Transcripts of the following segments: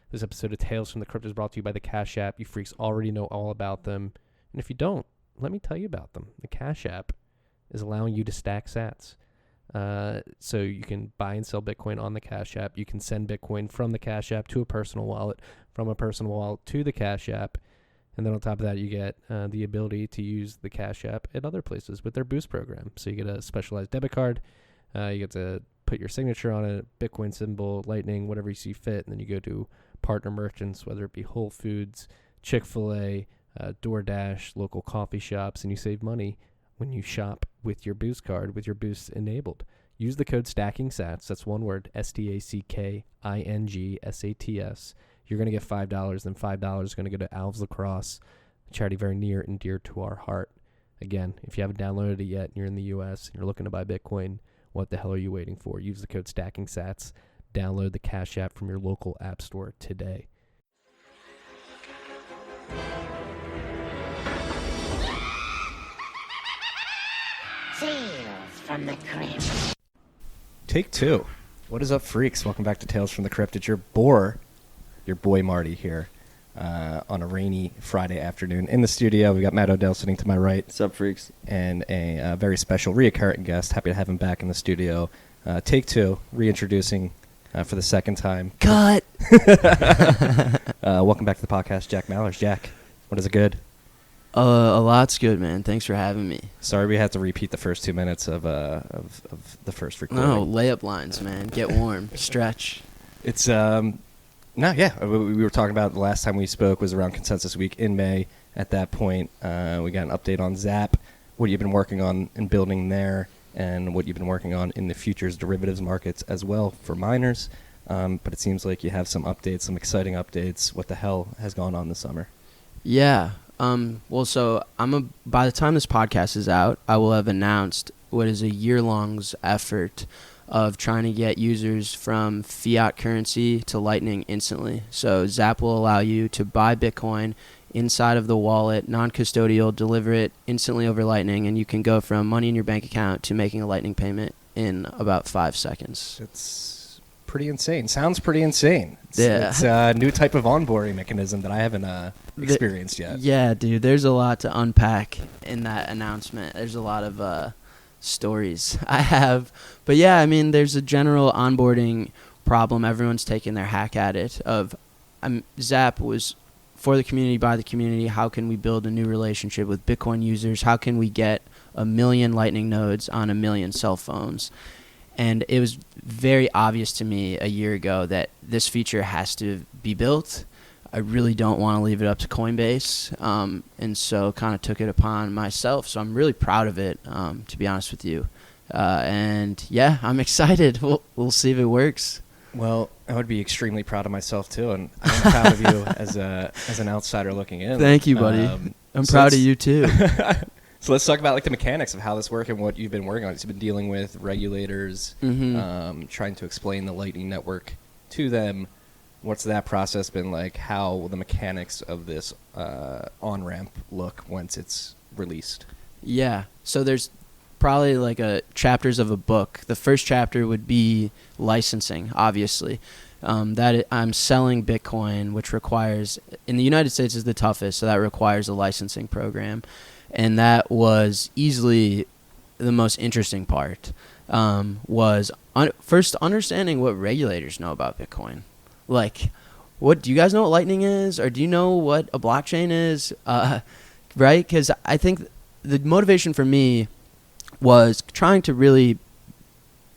This episode of Tales from the Crypt is brought to you by the Cash App. You freaks already know all about them. And if you don't, let me tell you about them. The Cash App is allowing you to stack sats. So you can buy and sell Bitcoin on the Cash App. You can send Bitcoin from the Cash App to a personal wallet, from a personal wallet to the Cash App. And then on top of that, you get the ability to use the Cash App at other places with their Boost program. So you get a specialized debit card. You get to put your signature on it, Bitcoin symbol, Lightning, whatever you see fit. And then you go to partner merchants, whether it be Whole Foods, Chick-fil-A, DoorDash, local coffee shops, and you save money when you shop with your Boost card, with your Boost enabled. Use the code STACKINGSATS. That's one word, STACKINGSATS. You're going to get $5. Then $5 is going to go to Alves Lacrosse, a charity very near and dear to our heart. Again, if you haven't downloaded it yet and you're in the U.S. and you're looking to buy Bitcoin, what the hell are you waiting for? Use the code STACKINGSATS. Download the Cash App from your local app store today. Tales from the Crypt. Take two. What is up, freaks? Welcome back to Tales from the Crypt. It's your boy Marty here on a rainy Friday afternoon in the studio. We got Matt Odell sitting to my right. What's up, freaks? And a very special reoccurring guest. Happy to have him back in the studio. Take two, reintroducing for the second time. Cut! Welcome back to the podcast, Jack Mallers. Jack, what is it good? A lot's good, man. Thanks for having me. Sorry we had to repeat the first 2 minutes of the first recording. No, layup lines, man. Get warm. Stretch. It's, we were talking about the last time we spoke was around Consensus Week in May. At that point, we got an update on Zap, what you've been working on and building there, and what you've been working on in the futures derivatives markets as well for miners. But it seems like you have some updates, some exciting updates. What the hell has gone on this summer? Yeah. So by the time this podcast is out, I will have announced what is a year-long effort of trying to get users from fiat currency to Lightning instantly. So Zap will allow you to buy Bitcoin inside of the wallet, non-custodial, deliver it instantly over Lightning, and you can go from money in your bank account to making a Lightning payment in about 5 seconds. It's pretty insane. Sounds pretty insane. It's a new type of onboarding mechanism that I haven't experienced yet. Yeah, dude, there's a lot to unpack in that announcement. There's a lot of stories I have. But yeah, I mean, there's a general onboarding problem. Everyone's taking their hack at it. Zap was for the community, by the community. How can we build a new relationship with Bitcoin users? How can we get 1 million Lightning nodes on 1 million cell phones? And it was very obvious to me a year ago that this feature has to be built. I really don't want to leave it up to Coinbase, and so kind of took it upon myself. So I'm really proud of it, to be honest with you. And yeah, I'm excited. We'll see if it works. Well, I would be extremely proud of myself too, and I'm proud of you as an outsider looking in. Thank you, buddy. I'm proud of you too. So let's talk about the mechanics of how this works and what you've been working on. You've been dealing with regulators, trying to explain the Lightning Network to them. What's that process been like? How will the mechanics of this on-ramp look once it's released? Yeah, so there's probably chapters of a book. The first chapter would be licensing, obviously. I'm selling Bitcoin, which requires, in the United States is the toughest, so that requires a licensing program. And that was easily the most interesting part, was first understanding what regulators know about Bitcoin. What do you guys know what Lightning is? Or do you know what a blockchain is? Right? Because I think the motivation for me was trying to really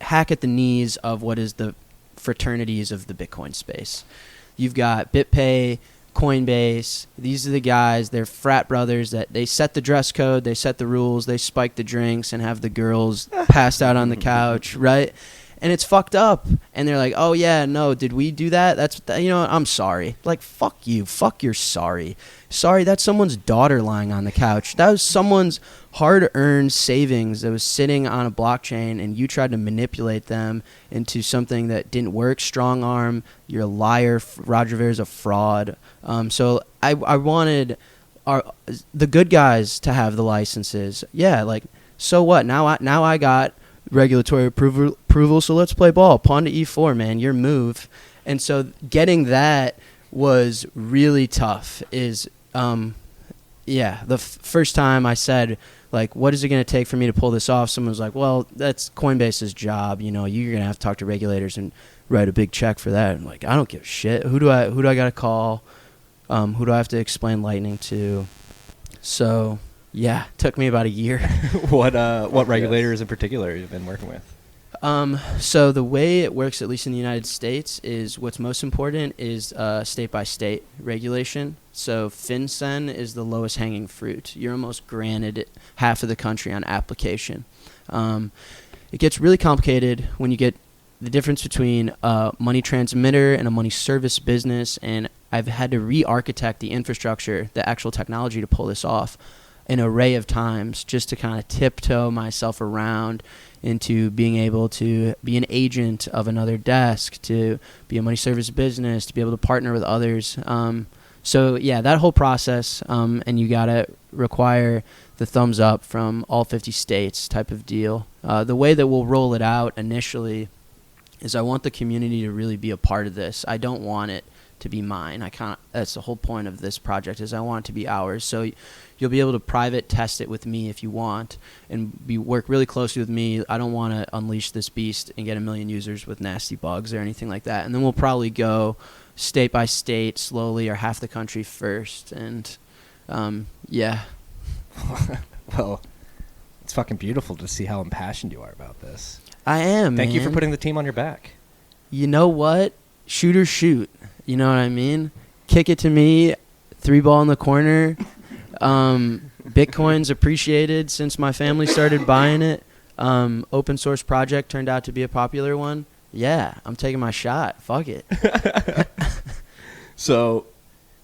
hack at the knees of what is the fraternities of the Bitcoin space. You've got BitPay, Coinbase. These are the guys, they're frat brothers that they set the dress code, they set the rules, they spike the drinks and have the girls passed out on the couch, right? And it's fucked up. And they're like, oh yeah, no, did we do that? I'm sorry. Fuck you. Fuck your sorry. Sorry, that's someone's daughter lying on the couch. That was someone's hard-earned savings that was sitting on a blockchain, and you tried to manipulate them into something that didn't work. Strong arm. You're a liar. Roger Ver's a fraud. So I wanted the good guys to have the licenses. Yeah, so what? Now I got regulatory approval, so let's play ball. Pawn to e4, man, your move. And so getting that was really tough. The first time I said, like, what is it going to take for me to pull this off? Someone was like, well, that's Coinbase's job. You know, you're going to have to talk to regulators and write a big check for that. I'm like, I don't give a shit. Who do I got to call? Who do I have to explain Lightning to? So, yeah, it took me about a year. What regulators in particular you've been working with? So the way it works, at least in the United States, is what's most important is state-by-state regulation. So FinCEN is the lowest hanging fruit. You're almost granted half of the country on application. It gets really complicated when you get the difference between a money transmitter and a money service business, and I've had to re-architect the infrastructure, the actual technology to pull this off an array of times just to kind of tiptoe myself around into being able to be an agent of another desk, to be a money service business, to be able to partner with others. So yeah, that whole process, and you gotta require the thumbs up from all 50 states type of deal. The way that we'll roll it out initially is I want the community to really be a part of this. I don't want it to be mine. That's the whole point of this project, is I want it to be ours. So you'll be able to private test it with me if you want, and work really closely with me. I don't want to unleash this beast and get 1 million users with nasty bugs or anything like that. And then we'll probably go state by state slowly, or half the country first. And yeah. Well, it's fucking beautiful to see how impassioned you are about this. I am. Thank you for man. putting the team on your back. You know what? Shoot or shoot. You know what I mean? Kick it to me. 3-ball in the corner. Bitcoin's appreciated since my family started buying it. Open source project turned out to be a popular one. Yeah, I'm taking my shot. Fuck it. So,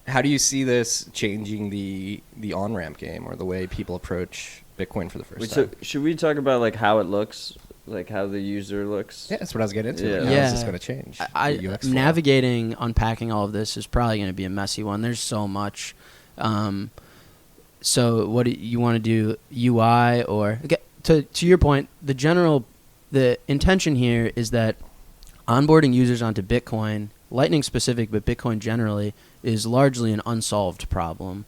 how do you see this changing the on-ramp game, or the way people approach Bitcoin for the first time? So should we talk about like how it looks, like how the user looks? Yeah, that's what I was getting into. Yeah. Like, how is this going to change? The UX flow? Navigating, unpacking all of this is probably going to be a messy one. There's so much. So what do you want to do, UI or to your point, the intention here is that onboarding users onto Bitcoin, Lightning specific, but Bitcoin generally, is largely an unsolved problem.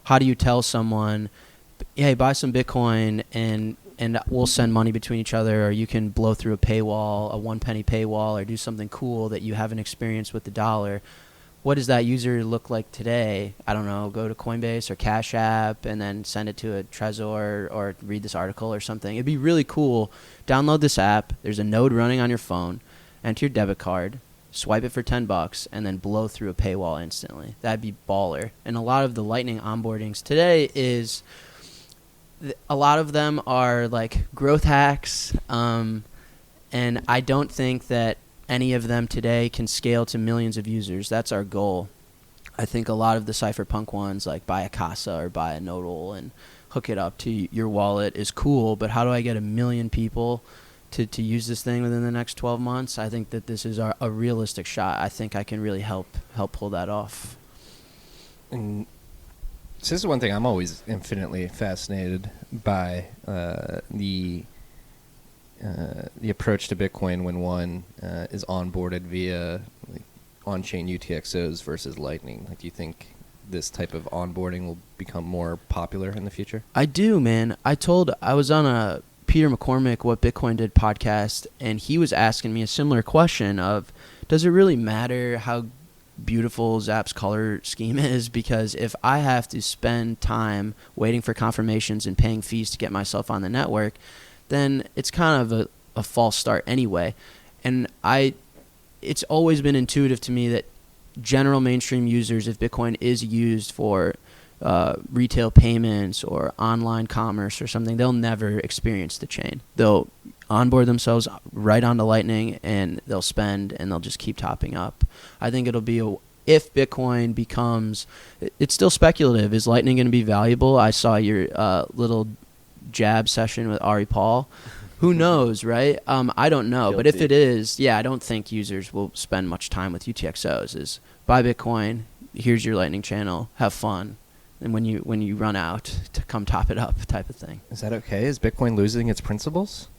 How do you tell someone, hey, buy some Bitcoin and we'll send money between each other, or you can blow through a paywall, a 1 penny paywall, or do something cool that you haven't experienced with the dollar? What does that user look like today? I don't know, go to Coinbase or Cash App and then send it to a Trezor, or read this article or something. It'd be really cool. Download this app. There's a node running on your phone. Enter your debit card. Swipe it for $10 and then blow through a paywall instantly. That'd be baller. And a lot of the Lightning onboardings today a lot of them are like growth hacks. And I don't think that any of them today can scale to millions of users. That's our goal. I think a lot of the cypherpunk ones, like buy a Casa or buy a Nodal and hook it up to your wallet, is cool, but how do I get 1 million people to use this thing within the next 12 months? I think that this is a realistic shot. I think I can really help pull that off. And so this is one thing I'm always infinitely fascinated by, the approach to Bitcoin when one is onboarded via like, on-chain UTXOs versus Lightning. Like, do you think this type of onboarding will become more popular in the future? I do, man. I was on a Peter McCormick What Bitcoin Did podcast, and he was asking me a similar question of, does it really matter how beautiful Zap's color scheme is? Because if I have to spend time waiting for confirmations and paying fees to get myself on the network, then it's kind of a false start anyway. And it's always been intuitive to me that general mainstream users, if Bitcoin is used for retail payments or online commerce or something, they'll never experience the chain. They'll onboard themselves right onto Lightning and they'll spend and they'll just keep topping up. I think it'll be if Bitcoin becomes, it's still speculative. Is Lightning going to be valuable? I saw your little jab session with Ari Paul. Who knows, right? I don't know. But if it is, I don't think users will spend much time with UTXOs. Is buy Bitcoin, here's your Lightning channel, have fun. And when you run out, to come top it up type of thing. Is that okay? Is Bitcoin losing its principles?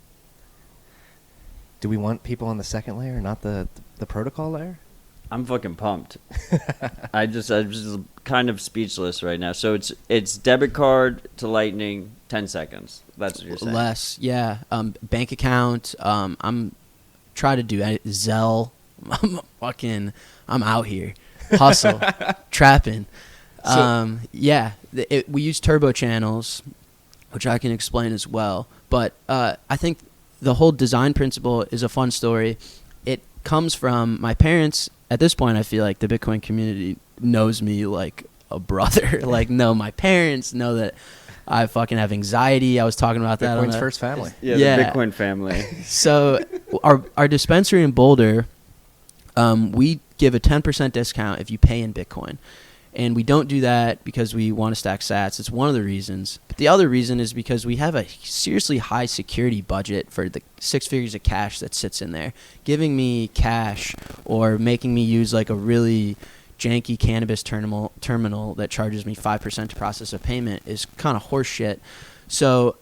Do we want people on the second layer, not the protocol layer? I'm fucking pumped. I'm just kind of speechless right now. So it's debit card to Lightning, 10 seconds. That's what you're saying. Less, yeah. Bank account. I'm trying to do Zelle. I'm out here, hustle, trapping. Yeah. We use turbo channels, which I can explain as well. But I think the whole design principle is a fun story. It comes from my parents. At this point, I feel like the Bitcoin community knows me like a brother. Like, know my parents, know that I fucking have anxiety. I was talking about that. Bitcoin's first family. Yeah, the Bitcoin family. So our dispensary in Boulder, we give a 10% discount if you pay in Bitcoin. And we don't do that because we want to stack sats. It's one of the reasons. But the other reason is because we have a seriously high security budget for the 6 figures of cash that sits in there. Giving me cash or making me use like a really janky cannabis terminal that charges me 5% to process a payment is kind of horse shit. So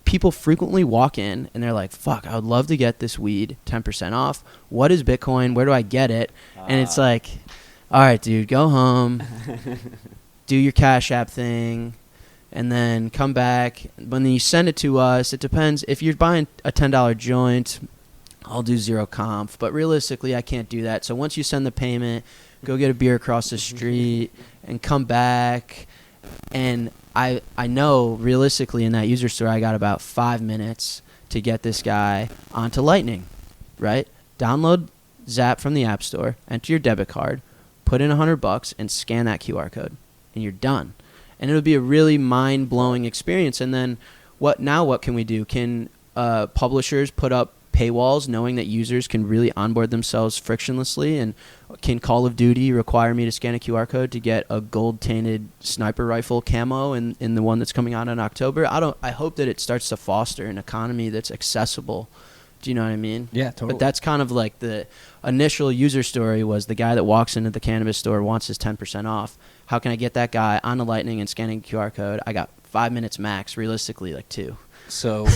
people frequently walk in and they're like, fuck, I would love to get this weed 10% off. What is Bitcoin? Where do I get it? And it's like, all right, dude, go home, do your Cash App thing, and then come back. When you send it to us, it depends. If you're buying a $10 joint, I'll do zero comp. But realistically, I can't do that. So once you send the payment, go get a beer across the street and come back. And I know realistically in that user story, I got about 5 minutes to get this guy onto Lightning, right? Download Zap from the App Store, enter your debit card, put in $100 and scan that QR code, and you're done. And it'll be a really mind-blowing experience. And then what can we do? Can publishers put up paywalls knowing that users can really onboard themselves frictionlessly? And can Call of Duty require me to scan a QR code to get a gold-tainted sniper rifle camo in the one that's coming out in October? I hope that it starts to foster an economy that's accessible. Do you know what I mean? Yeah, totally. But that's kind of like the initial user story was the guy that walks into the cannabis store wants his 10% off. How can I get that guy on the Lightning and scanning a QR code? I got 5 minutes max, realistically like 2. So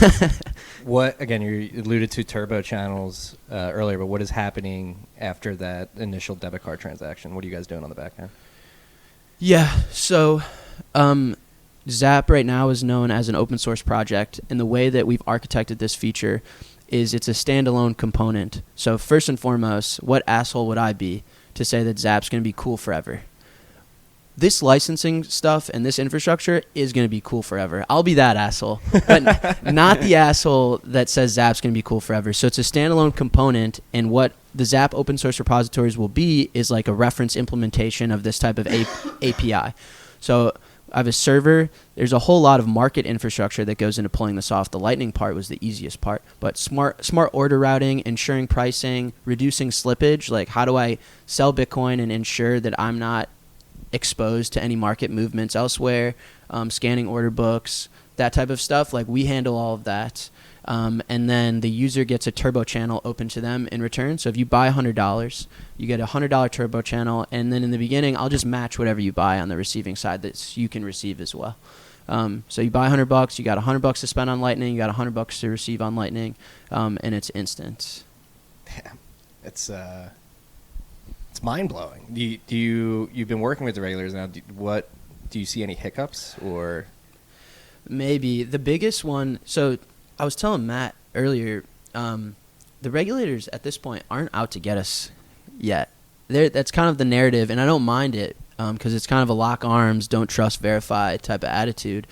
what, again, you alluded to turbo channels earlier, but what is happening after that initial debit card transaction? What are you guys doing on the back end? Yeah, so Zap right now is known as an open source project, and the way that we've architected this feature is it's a standalone component. So first and foremost, what asshole would I be to say that Zap's going to be cool forever? This licensing stuff and this infrastructure is going to be cool forever. I'll be that asshole, but not the asshole that says Zap's going to be cool forever. So it's a standalone component, and what the Zap open source repositories will be is like a reference implementation of this type of API. So I have a server. There's a whole lot of market infrastructure that goes into pulling this off. The Lightning part was the easiest part, but smart order routing, ensuring pricing, reducing slippage. Like, how do I sell Bitcoin and ensure that I'm not exposed to any market movements elsewhere? Scanning order books, that type of stuff. Like, we handle all of that. And then the user gets a turbo channel open to them in return. So if you buy $100, you get a $100 turbo channel. And then in the beginning, I'll just match whatever you buy on the receiving side that you can receive as well. So you buy $100, you got $100 to spend on Lightning, you got $100 to receive on Lightning, and it's instant. Damn. It's mind blowing. You've been working with the regulators now. Do you see any hiccups or? Maybe the biggest one. So I was telling Matt earlier, the regulators at this point aren't out to get us yet. That's kind of the narrative, and I don't mind it because it's kind of a lock arms, don't trust, verify type of attitude.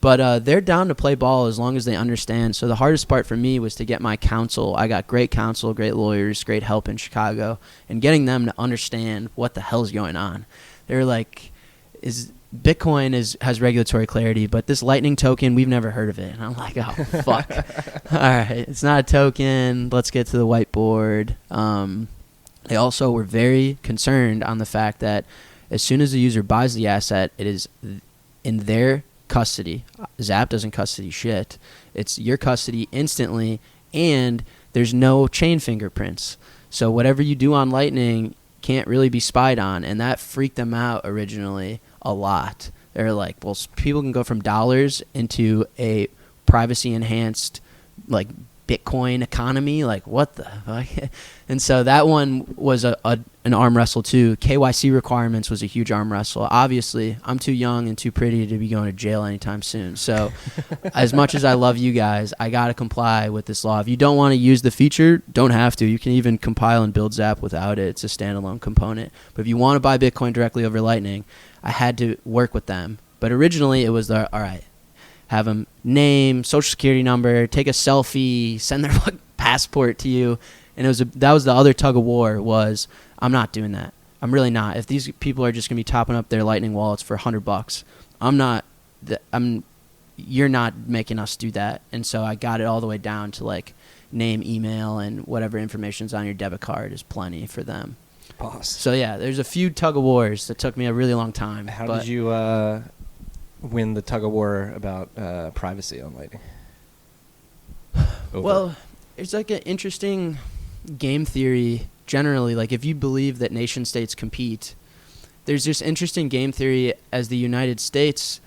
But they're down to play ball as long as they understand. So the hardest part for me was to get my counsel. I got great counsel, great lawyers, great help in Chicago, and getting them to understand what the hell's going on. They're like, Bitcoin has regulatory clarity, but this Lightning token, we've never heard of it. And I'm like, oh, fuck. All right, it's not a token. Let's get to the whiteboard. They also were very concerned on the fact that as soon as the user buys the asset, it is in their custody. Zap doesn't custody shit. It's your custody instantly, and there's no chain fingerprints. So whatever you do on Lightning can't really be spied on, and that freaked them out originally a lot. They're like, well, people can go from dollars into a privacy enhanced like Bitcoin economy, like what the fuck? And so that one was an arm wrestle too. KYC requirements was a huge arm wrestle. Obviously, I'm too young and too pretty to be going to jail anytime soon. So as much as I love you guys, I got to comply with this law. If you don't want to use the feature, don't have to. You can even compile and build Zap without it. It's a standalone component. But if you want to buy Bitcoin directly over Lightning, I had to work with them. But originally it was all right, have them name, social security number, take a selfie, send their passport to you. And that was the other tug of war was, I'm not doing that. I'm really not. If these people are just going to be topping up their Lightning wallets for $100, you're not making us do that. And so I got it all the way down to like name, email, and whatever information's on your debit card is plenty for them. Boss. So yeah, there's a few tug of wars that took me a really long time. How did you win the tug of war about privacy on Lightning? Well, it's like an interesting game theory generally. Like if you believe that nation states compete, there's this interesting game theory as the United States.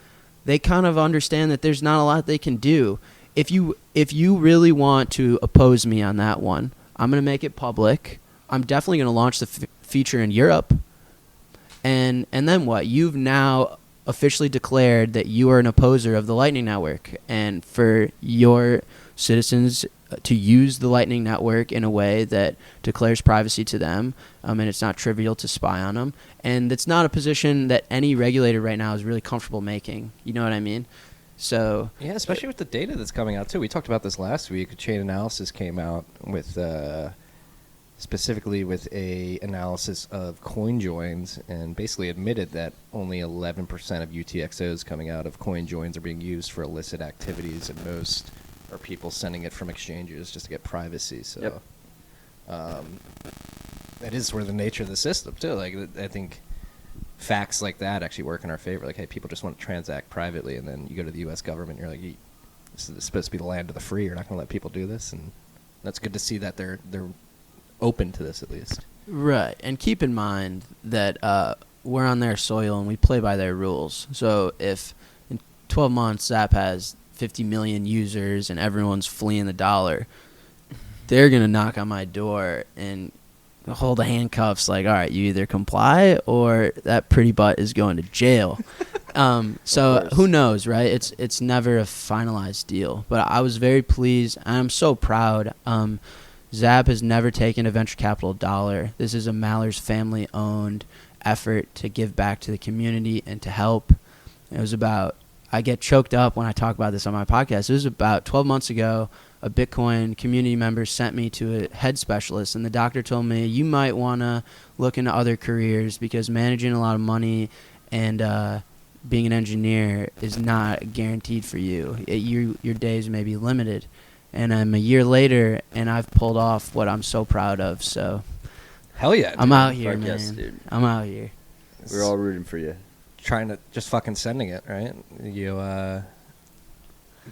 They kind of understand that there's not a lot they can do. If you really want to oppose me on that one, I'm going to make it public. I'm definitely going to launch the feature in Europe. And then what? You've now officially declared that you are an opposer of the Lightning Network, and for your citizens to use the Lightning Network in a way that declares privacy to them, and it's not trivial to spy on them. And it's not a position that any regulator right now is really comfortable making. You know what I mean? So yeah, especially with the data that's coming out too. We talked about this last week. Chain Analysis came out with specifically with a analysis of coin joins and basically admitted that only 11% of UTXOs coming out of coin joins are being used for illicit activities, and most are people sending it from exchanges just to get privacy. So that is sort of the nature of the system too. Like I think facts like that actually work in our favor. Like, hey, people just want to transact privately, and then you go to the U.S. government, and you're like, this is supposed to be the land of the free. You're not going to let people do this, and that's good to see that they're open to this at least. Right, and keep in mind that we're on their soil and we play by their rules. So if in 12 months Zap has 50 million users and everyone's fleeing the dollar, they're going to knock on my door and hold the handcuffs like, all right, you either comply or that pretty butt is going to jail. So who knows, right? It's never a finalized deal. But I was very pleased. I'm so proud. Zap has never taken a venture capital dollar. This is a Mallers family-owned effort to give back to the community and to help. It was about, I get choked up when I talk about this on my podcast. It was about 12 months ago, a Bitcoin community member sent me to a head specialist, and the doctor told me, you might want to look into other careers because managing a lot of money and being an engineer is not guaranteed for you. Your days may be limited. And I'm a year later, and I've pulled off what I'm so proud of. So, hell yeah, dude. I'm out here, Fuck man. yes, dude. I'm out here. We're all rooting for you. Trying to just fucking sending it, right? You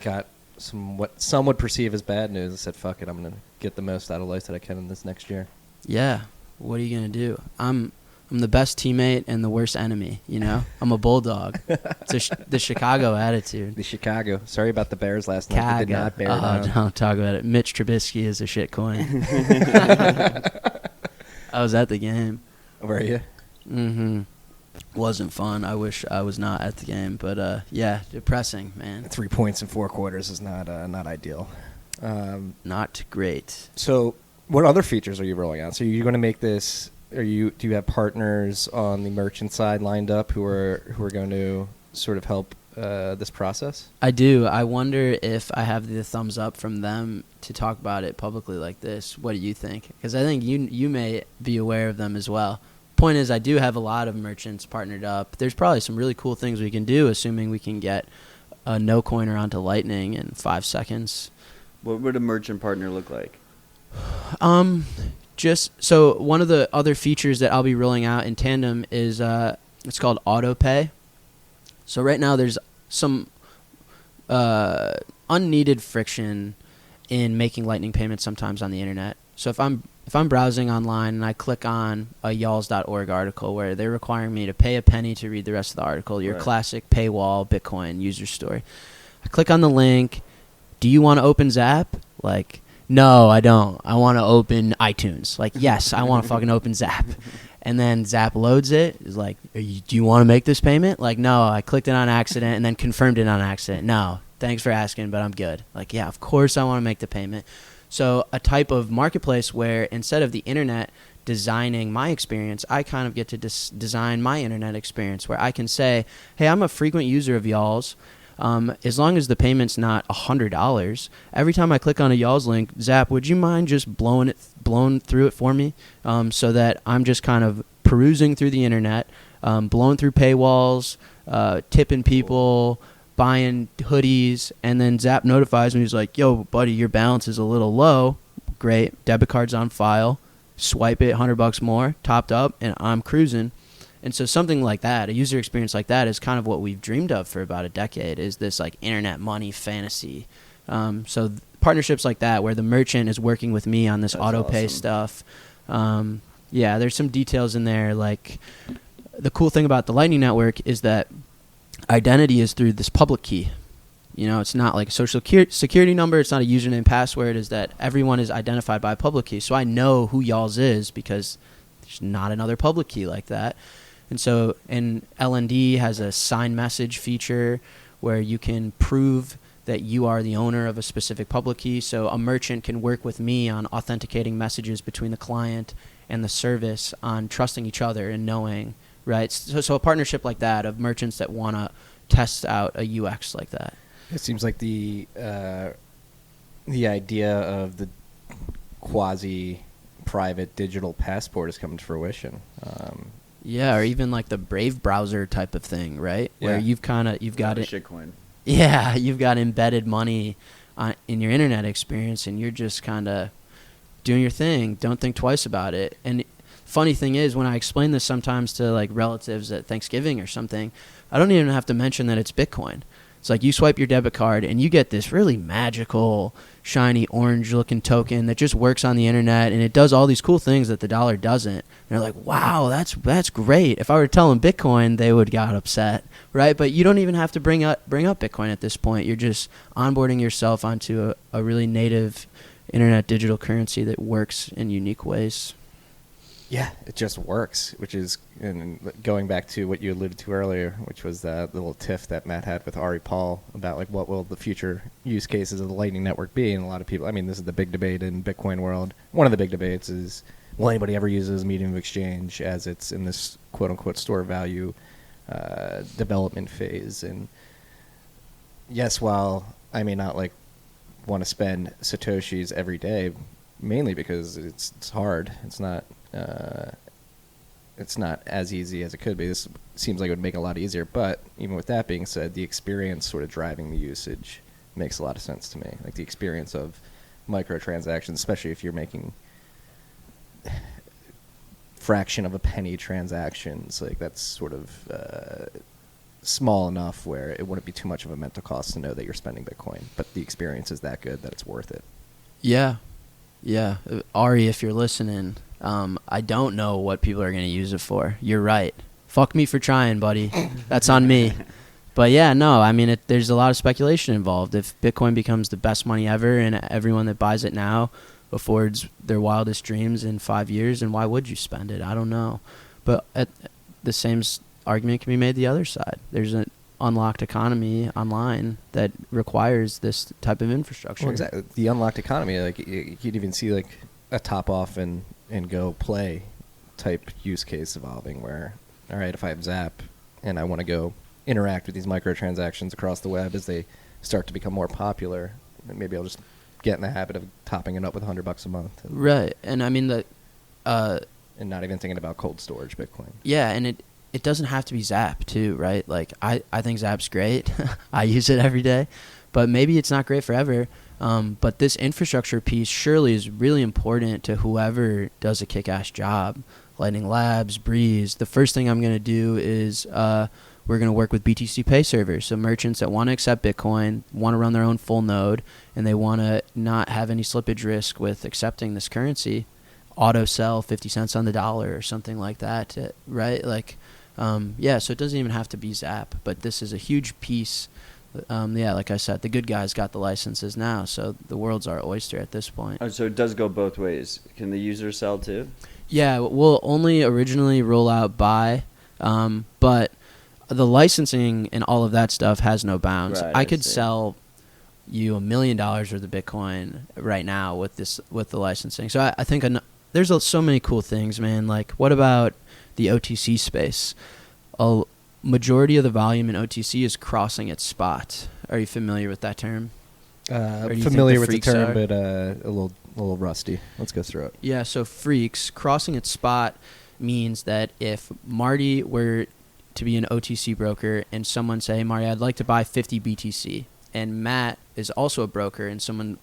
got what some would perceive as bad news. I said, fuck it, I'm going to get the most out of life that I can in this next year. Yeah. What are you going to do? I'm the best teammate and the worst enemy, you know? I'm a bulldog. It's the Chicago attitude. The Chicago. Sorry about the Bears last night. They did not bear down. Don't talk about it. Mitch Trubisky is a shit coin. I was at the game. Were you? Mm-hmm. Wasn't fun. I wish I was not at the game. But, yeah, depressing, man. 3 points in 4 quarters is not ideal. Not great. So what other features are you rolling out? So you're going to make this... Do you have partners on the merchant side lined up who are going to sort of help this process? I do. I wonder if I have the thumbs up from them to talk about it publicly like this. What do you think? Because I think you may be aware of them as well. Point is, I do have a lot of merchants partnered up. There's probably some really cool things we can do, assuming we can get a no coiner onto Lightning in 5 seconds. What would a merchant partner look like? Just so one of the other features that I'll be rolling out in tandem is it's called auto pay. So right now there's some unneeded friction in making Lightning payments sometimes on the internet. So if I'm browsing online and I click on a y'alls.org article where they're requiring me to pay a penny to read the rest of the article, your classic paywall Bitcoin user story. I click on the link. Do you want to open Zap? Like, no, I don't. I want to open iTunes. Like, yes, I want to fucking open Zap. And then Zap loads it. Is like, do you want to make this payment? Like, no, I clicked it on accident and then confirmed it on accident. No, thanks for asking, but I'm good. Like, yeah, of course I want to make the payment. So a type of marketplace where instead of the internet designing my experience, I kind of get to design my internet experience where I can say, hey, I'm a frequent user of y'all's. As long as the payment's not $100, every time I click on a y'all's link, Zap, would you mind just blowing through it for me, so that I'm just kind of perusing through the internet, blowing through paywalls, tipping people, buying hoodies, and then Zap notifies me. He's like, yo, buddy, your balance is a little low. Great. Debit card's on file. Swipe it, $100 more, topped up, and I'm cruising. And so something like that, a user experience like that, is kind of what we've dreamed of for about a decade, is this like internet money fantasy. So partnerships like that where the merchant is working with me on this That's auto pay awesome. stuff. Yeah, there's some details in there. Like, the cool thing about the Lightning Network is that identity is through this public key. You know, it's not like a social security number. It's not a username password. Is that everyone is identified by a public key. So I know who y'all's is because there's not another public key like that. And so, and LND has a sign message feature where you can prove that you are the owner of a specific public key. So a merchant can work with me on authenticating messages between the client and the service on trusting each other and knowing, right? So a partnership like that of merchants that want to test out a UX like that. It seems like the idea of the quasi-private digital passport is coming to fruition. Yeah, or even like the Brave browser type of thing, right? Where Yeah. you've got it. Shitcoin. Yeah, you've got embedded money in your internet experience, and you're just kind of doing your thing. Don't think twice about it. And funny thing is, when I explain this sometimes to like relatives at Thanksgiving or something, I don't even have to mention that it's Bitcoin. It's like you swipe your debit card and you get this really magical, shiny orange-looking token that just works on the internet, and it does all these cool things that the dollar doesn't. And they're like, "Wow, that's great." If I were to tell them Bitcoin, they would got upset, right? But you don't even have to bring up Bitcoin at this point. You're just onboarding yourself onto a really native internet digital currency that works in unique ways. Yeah, it just works, which is, and going back to what you alluded to earlier, which was the little tiff that Matt had with Ari Paul about like what will the future use cases of the Lightning Network be. And a lot of people, I mean, this is the big debate in Bitcoin world. One of the big debates is, will anybody ever use it as a medium of exchange as it's in this quote-unquote store value development phase? And yes, while I may not like want to spend Satoshis every day, mainly because it's hard. It's not as easy as it could be. This seems like it would make it a lot easier. But even with that being said, the experience sort of driving the usage makes a lot of sense to me. Like the experience of microtransactions, especially if you're making fraction of a penny transactions, like that's sort of small enough where it wouldn't be too much of a mental cost to know that you're spending Bitcoin. But the experience is that good that it's worth it. Yeah. Ari, if you're listening, I don't know what people are going to use it for. You're right. Fuck me for trying, buddy. That's on me. But yeah, no, I mean, there's a lot of speculation involved. If Bitcoin becomes the best money ever and everyone that buys it now affords their wildest dreams in 5 years, then why would you spend it? I don't know. But the same argument can be made the other side. There's an unlocked economy online that requires this type of infrastructure. Well, exactly. The unlocked economy, like you could even see like a top off and go play type use case evolving where, all right, if I have Zap and I want to go interact with these microtransactions across the web as they start to become more popular, then maybe I'll just get in the habit of topping it up with $100 a month. Right. And I mean, and not even thinking about cold storage Bitcoin. Yeah, and it doesn't have to be Zap too, right? Like I think Zap's great. I use it every day, but maybe it's not great forever. But this infrastructure piece surely is really important to whoever does a kick-ass job. Lightning Labs, Breeze. The first thing I'm going to do is we're going to work with BTC Pay servers. So merchants that want to accept Bitcoin, want to run their own full node, and they want to not have any slippage risk with accepting this currency, auto sell 50 cents on the dollar or something like that, right? Like, yeah, so it doesn't even have to be Zap, but this is a huge piece Yeah, like I said, the good guys got the licenses now, so the world's our oyster at this point. Oh, so it does go both ways. Can the user sell too? Yeah, we'll only originally roll out buy, but the licensing and all of that stuff has no bounds. Right, I could see. sell you $1 million worth of Bitcoin right now with the licensing. So I think there's so many cool things, man. Like, what about the OTC space? A majority of the volume in OTC is crossing its spot. Are you familiar with that term? do you think Familiar the with the freaks term, are? but a little rusty. Let's go through it. Yeah, so freaks, crossing its spot means that if Marty were to be an OTC broker and someone say, hey, Marty, I'd like to buy 50 BTC, and Matt is also a broker and someone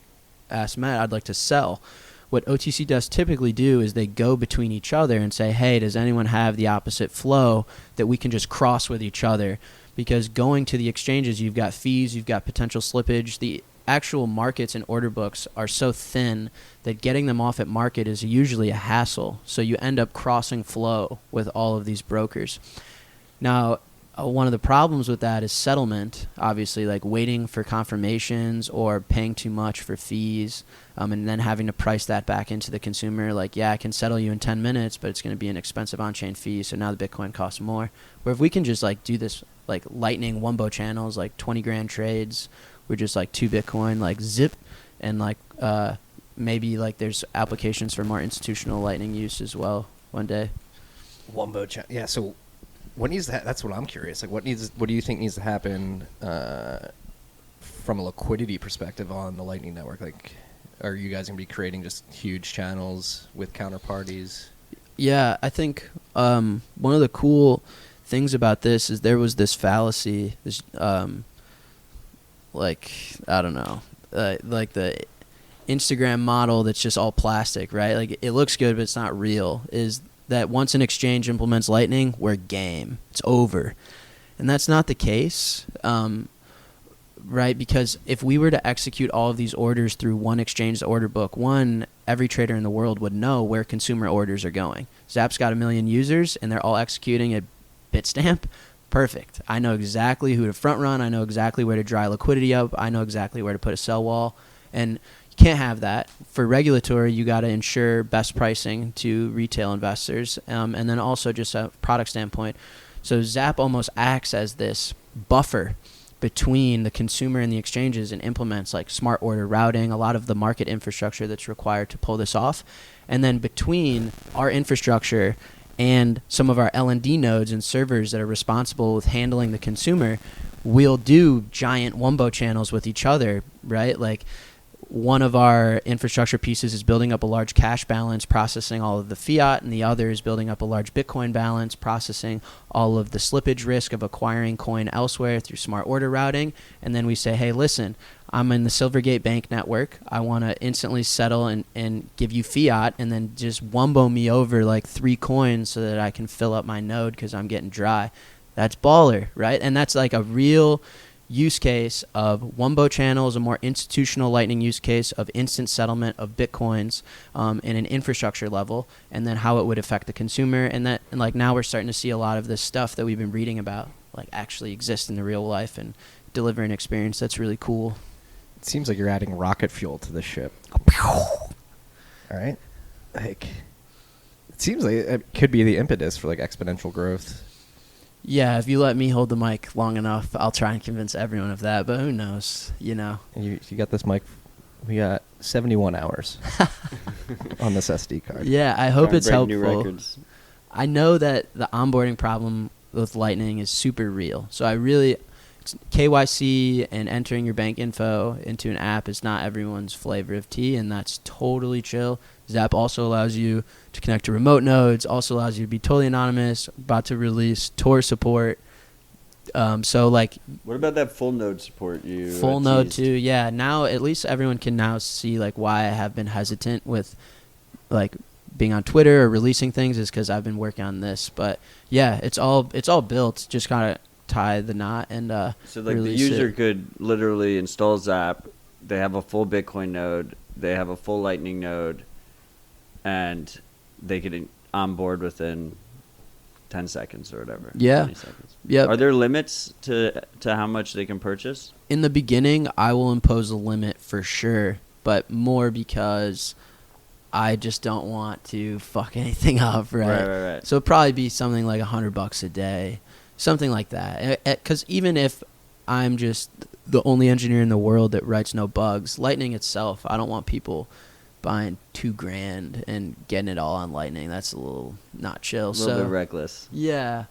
asks Matt, I'd like to sell, what OTC does typically do is they go between each other and say, hey, does anyone have the opposite flow that we can just cross with each other? Because going to the exchanges, you've got fees, you've got potential slippage. The actual markets and order books are so thin that getting them off at market is usually a hassle. So you end up crossing flow with all of these brokers. Now, one of the problems with that is settlement, obviously, like waiting for confirmations or paying too much for fees, and then having to price that back into the consumer. Like, yeah, I can settle you in 10 minutes, but it's going to be an expensive on-chain fee, so now the Bitcoin costs more. Where if we can just like do this like Lightning Wumbo channels, like 20 grand trades, we're just like 2 Bitcoin, like zip, and like maybe like there's applications for more institutional Lightning use as well one day. Wumbo chat. Yeah. So what needs to that's what I'm curious. Like, what do you think needs to happen from a liquidity perspective on the Lightning Network? Like, are you guys gonna be creating just huge channels with counterparties? Yeah, I think one of the cool things about this is there was this fallacy, this like, I don't know, like the Instagram model that's just all plastic, right? Like, it looks good, but it's not real, is that once an exchange implements Lightning, we're game. It's over. And that's not the case, right? Because if we were to execute all of these orders through one exchange order book, every trader in the world would know where consumer orders are going. Zap's got 1 million users, and they're all executing at Bitstamp. Perfect. I know exactly who to front run. I know exactly where to dry liquidity up. I know exactly where to put a sell wall. And you can't have that. For regulatory, you got to ensure best pricing to retail investors. And then also just a product standpoint. So Zap almost acts as this buffer between the consumer and the exchanges and implements like smart order routing, a lot of the market infrastructure that's required to pull this off. And then between our infrastructure and some of our L&D nodes and servers that are responsible with handling the consumer, we'll do giant Wumbo channels with each other, right? Like, one of our infrastructure pieces is building up a large cash balance, processing all of the fiat, and the other is building up a large Bitcoin balance, processing all of the slippage risk of acquiring coin elsewhere through smart order routing. And then we say, hey, listen, I'm in the Silvergate Bank network. I want to instantly settle and give you fiat, and then just Wumbo me over like 3 coins so that I can fill up my node because I'm getting dry. That's baller, right? And that's like a real use case of Wumbo channels, a more institutional Lightning use case of instant settlement of Bitcoins in an infrastructure level, and then how it would affect the consumer. And like now we're starting to see a lot of this stuff that we've been reading about like actually exist in the real life and deliver an experience that's really cool. It seems like you're adding rocket fuel to the ship. All right. Like, it seems like it could be the impetus for like exponential growth. Yeah, if you let me hold the mic long enough, I'll try and convince everyone of that, but who knows, you know. You got this mic. We got 71 hours on this SD card. Yeah, I hope Trying to it's break helpful. new records. I know that the onboarding problem with Lightning is super real. So KYC and entering your bank info into an app is not everyone's flavor of tea, and that's totally chill. Zap also allows you to connect to remote nodes, also allows you to be totally anonymous, about to release Tor support. So like, What about that full node support you full node teased? too? Yeah, now at least everyone can now see like why I have been hesitant with like being on Twitter or releasing things is because I've been working on this. But yeah, it's all built. Just gotta tie the knot and So like the release user it. could literally install Zap. They have a full Bitcoin node. They have a full Lightning node, and they could onboard within 10 seconds or whatever. Yeah. 20 seconds. Yep. Are there limits to how much they can purchase? In the beginning, I will impose a limit for sure, but more because I just don't want to fuck anything up, right? Right. So it'd probably be something like $100 a day, something like that. Because even if I'm just the only engineer in the world that writes no bugs, Lightning itself, I don't want people buying $2,000 and getting it all on Lightning. That's a little not chill. A little bit reckless. Yeah.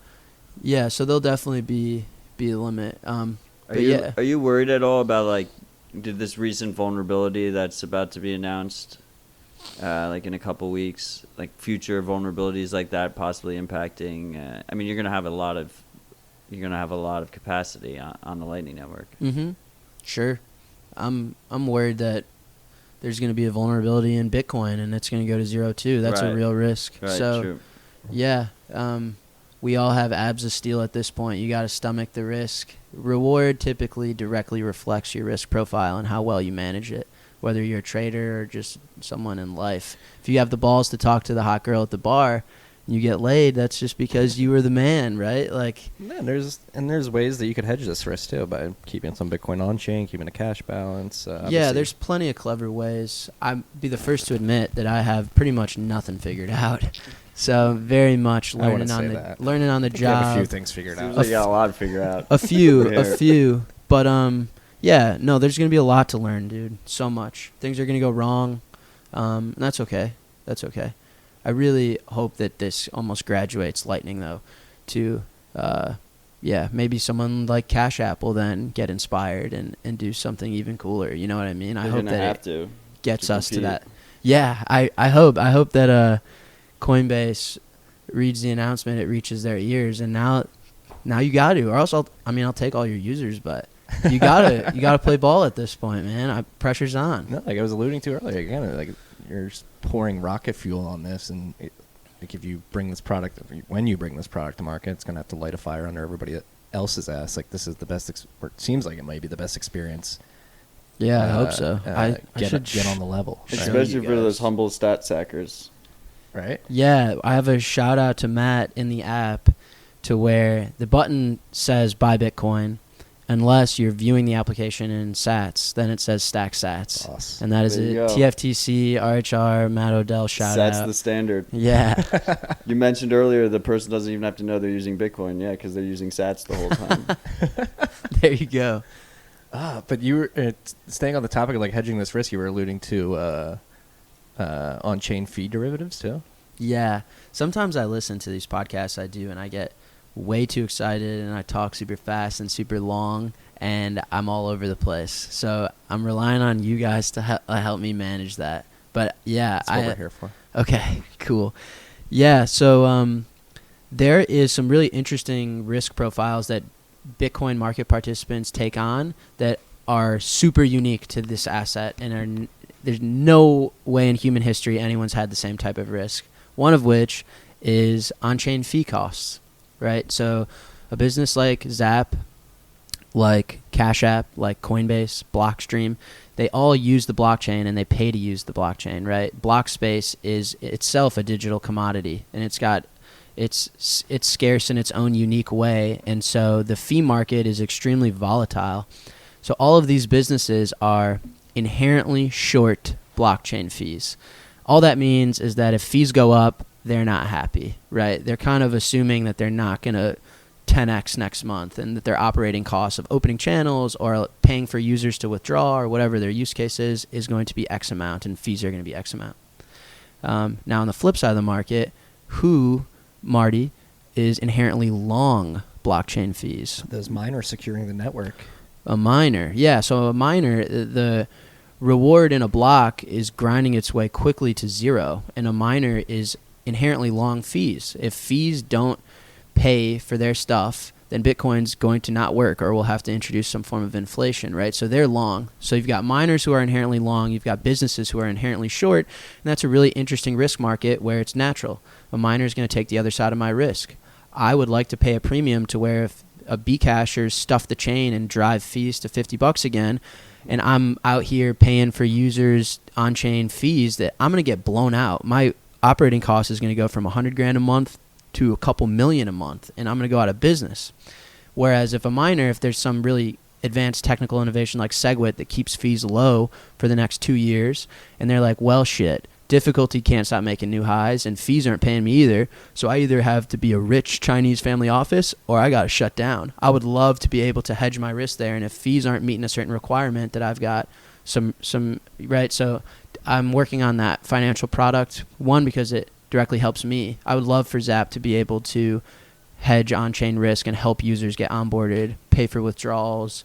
So there'll definitely be a limit. Are you worried at all about, like, did this recent vulnerability that's about to be announced, like in a couple weeks, like future vulnerabilities like that possibly impacting? I mean, you're gonna have a lot of capacity on the Lightning Network. Mm-hmm. Sure. I'm worried that there's going to be a vulnerability in Bitcoin and it's going to go to 0 too. That's a real risk. Right, so, true. Yeah, we all have abs of steel at this point. You got to stomach the risk. Reward typically directly reflects your risk profile and how well you manage it, whether you're a trader or just someone in life. If you have the balls to talk to the hot girl at the bar and you get laid, that's just because you were the man, right? Like, Yeah, there's ways that you could hedge this risk too by keeping some Bitcoin on chain, keeping a cash balance. yeah, obviously. there's plenty of clever ways. I'd be the first to admit that I have pretty much nothing figured out. So very much I wouldn't learning say on that. learning on the I think you have job. a few things figured Seems out. like you got a lot to figure out. A few, Here. a few. But yeah, no, there's gonna be a lot to learn, dude. So much. Things are gonna go wrong. And that's okay. That's okay. I really hope that this almost graduates Lightning though, to maybe someone like Cash App will then get inspired and do something even cooler. You know what I mean? I They're hope gonna that have it to gets us to compete. that. Yeah, I hope that Coinbase reads the announcement, it reaches their ears, and now you got to, or else I'll take all your users, but you gotta play ball at this point, man. Pressure's on. No, like I was alluding to earlier, again, like you're just pouring rocket fuel on this, and like if you bring this product, when you bring this product to market, it's gonna have to light a fire under everybody else's ass. Like this is the best, or it seems like it might be the best experience. Yeah, I hope so. I should get on the level, right? Especially for those humble stat sackers. Right? Yeah, I have a shout out to Matt in the app to where the button says buy Bitcoin. Unless you're viewing the application in sats, then it says stack sats. Awesome. And that is There it. you go. TFTC, RHR, Matt Odell, shout That's out. the standard. Yeah. You mentioned earlier the person doesn't even have to know they're using Bitcoin. Yeah, because they're using Sats the whole time. There you go. But you were staying on the topic of like hedging this risk. You were alluding to on-chain fee derivatives too. Yeah. Sometimes I listen to these podcasts, I do, and I get way too excited and I talk super fast and super long and I'm all over the place. So I'm relying on you guys to help me manage that. But yeah, That's what we're here for. Okay, cool. Yeah, so there is some really interesting risk profiles that Bitcoin market participants take on that are super unique to this asset and there's no way in human history anyone's had the same type of risk. One of which is on-chain fee costs, right? So a business like Zap, like Cash App, like Coinbase, Blockstream, they all use the blockchain and they pay to use the blockchain, right? Block space is itself a digital commodity and it's scarce in its own unique way, and so the fee market is extremely volatile. So all of these businesses are inherently short blockchain fees. All that means is that if fees go up, they're not happy, right? They're kind of assuming that they're not going to 10x next month and that their operating costs of opening channels or paying for users to withdraw or whatever their use case is going to be X amount and fees are going to be X amount. Now on the flip side of the market, Marty, is inherently long blockchain fees. Those miners securing the network. A miner, yeah. So a miner, the reward in a block is grinding its way quickly to zero, and a miner is inherently long fees. If fees don't pay for their stuff, then Bitcoin's going to not work, or we'll have to introduce some form of inflation, right? So they're long. So you've got miners who are inherently long, you've got businesses who are inherently short, and that's a really interesting risk market where it's natural. A miner is going to take the other side of my risk. I would like to pay a premium to where if a Bcasher stuff the chain and drive fees to $50 again, and I'm out here paying for users on-chain fees, that I'm going to get blown out. My operating cost is going to go from $100,000 a month to a couple million a month, and I'm going to go out of business. Whereas if a miner, if there's some really advanced technical innovation like SegWit that keeps fees low for the next 2 years, and they're like, well, shit, difficulty can't stop making new highs, and fees aren't paying me either, so I either have to be a rich Chinese family office or I got to shut down. I would love to be able to hedge my risk there, and if fees aren't meeting a certain requirement, that I've got some right. So I'm working on that financial product, one, because it directly helps me. I would love for Zap to be able to hedge on-chain risk and help users get onboarded, pay for withdrawals,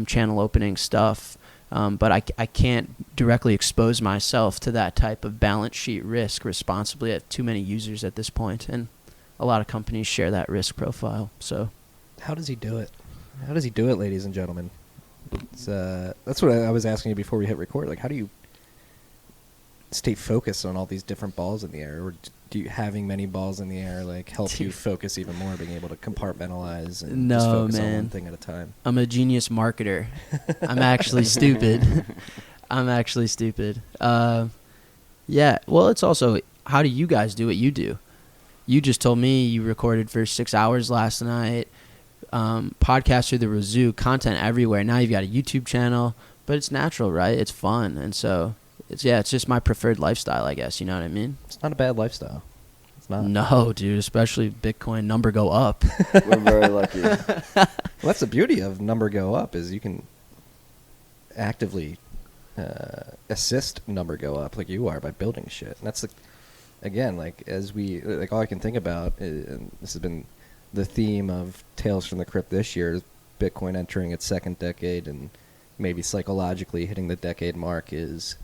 channel opening stuff. But I can't directly expose myself to that type of balance sheet risk responsibly. I have too many users at this point, and a lot of companies share that risk profile. So, how does he do it? How does he do it, ladies and gentlemen? That's what I was asking you before we hit record. Like, how do you stay focused on all these different balls in the air, or do you having many balls in the air like help you focus even more, being able to compartmentalize and just focus on one thing at a time? I'm a genius marketer. I'm actually stupid. Yeah. Well, it's also, how do you guys do what you do? You just told me you recorded for 6 hours last night. Podcast through the Razoo, content everywhere. Now you've got a YouTube channel, but it's natural, right? It's fun, and so it's just my preferred lifestyle, I guess. You know what I mean? It's not a bad lifestyle. It's not. No, dude. Especially Bitcoin number go up. We're very lucky. Well, that's the beauty of number go up, is you can actively assist number go up like you are by building shit. And that's again, like, as we like, all I can think about and this has been the theme of Tales from the Crypt this year, is Bitcoin entering its second decade, and maybe psychologically hitting the decade mark is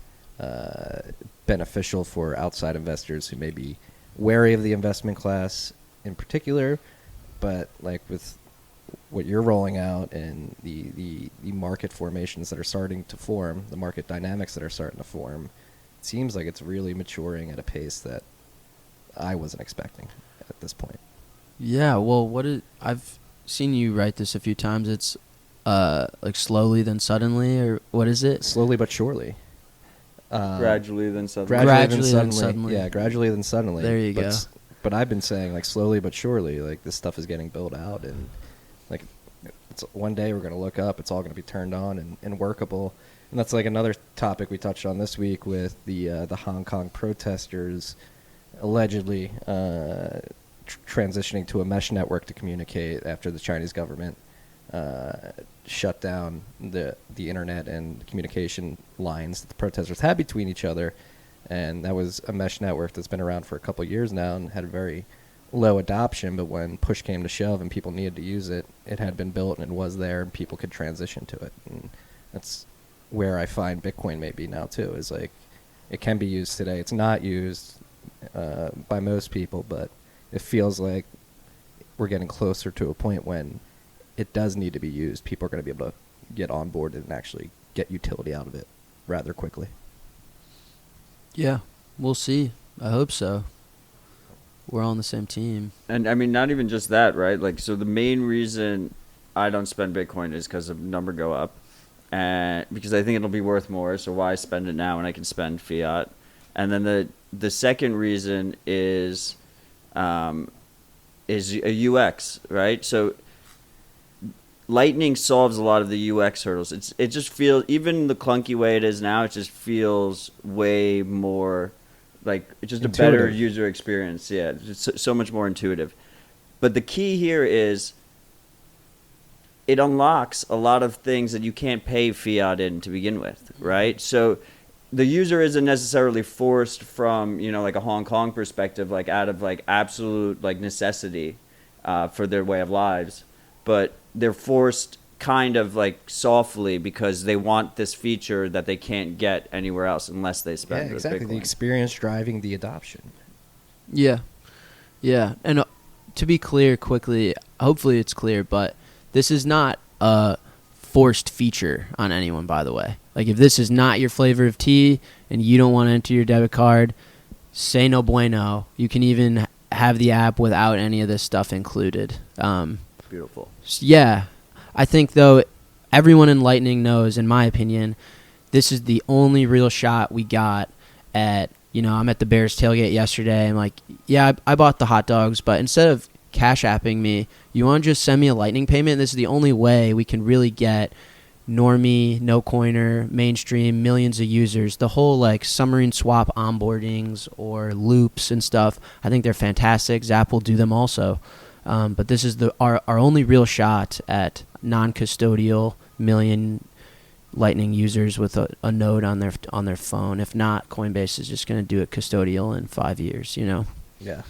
beneficial for outside investors who may be wary of the investment class in particular. But like with what you're rolling out and the market formations that are starting to form, the market dynamics that are starting to form, it seems like it's really maturing at a pace that I wasn't expecting at this point. Yeah, well, I've seen you write this a few times. It's like slowly then suddenly, or what is it? Slowly but surely. Gradually then suddenly. Gradually then suddenly. Yeah, gradually then suddenly. There you go. But I've been saying, like, slowly but surely, like, this stuff is getting built out, and like, it's one day we're going to look up, it's all going to be turned on and workable. And that's like another topic we touched on this week with the Hong Kong protesters allegedly transitioning to a mesh network to communicate after the Chinese government shut down the internet and communication lines that the protesters had between each other. And that was a mesh network that's been around for a couple of years now and had a very low adoption, but when push came to shove and people needed to use it, it had been built and it was there and people could transition to it. And that's where I find Bitcoin maybe now too, is like, it can be used today. It's not used by most people, but it feels like we're getting closer to a point when it does need to be used. People are going to be able to get on board and actually get utility out of it rather quickly. Yeah, we'll see. I hope so. We're all on the same team. And I mean, not even just that, right? Like, so the main reason I don't spend Bitcoin is because of number go up, and because I think it'll be worth more. So why spend it now when I can spend fiat? And then the second reason is a UX, right? So Lightning solves a lot of the UX hurdles. It just feels, even the clunky way it is now, it just feels way more like it's just intuitive. A better user experience. Yeah, it's so much more intuitive. But the key here is it unlocks a lot of things that you can't pay fiat in to begin with, right? So the user isn't necessarily forced from, like a Hong Kong perspective, like out of like absolute like necessity for their way of lives, but they're forced kind of like softly because they want this feature that they can't get anywhere else unless they spend Yeah, exactly. Bitcoin. The experience driving the adoption. Yeah. And to be clear quickly, hopefully it's clear, but this is not a forced feature on anyone, by the way. Like, if this is not your flavor of tea and you don't want to enter your debit card, say no bueno. You can even have the app without any of this stuff included. Beautiful. Yeah. I think, though, everyone in Lightning knows, in my opinion, this is the only real shot we got at, I'm at the Bears tailgate yesterday. I'm like, yeah, I bought the hot dogs, but instead of Cash Apping me, you want to just send me a Lightning payment? This is the only way we can really get normie, no coiner, mainstream, millions of users, the whole like submarine swap onboardings or loops and stuff. I think they're fantastic. Zap will do them also. But this is our only real shot at non-custodial million Lightning users with a node on their phone. If not, Coinbase is just going to do it custodial in 5 years, you know? Yeah.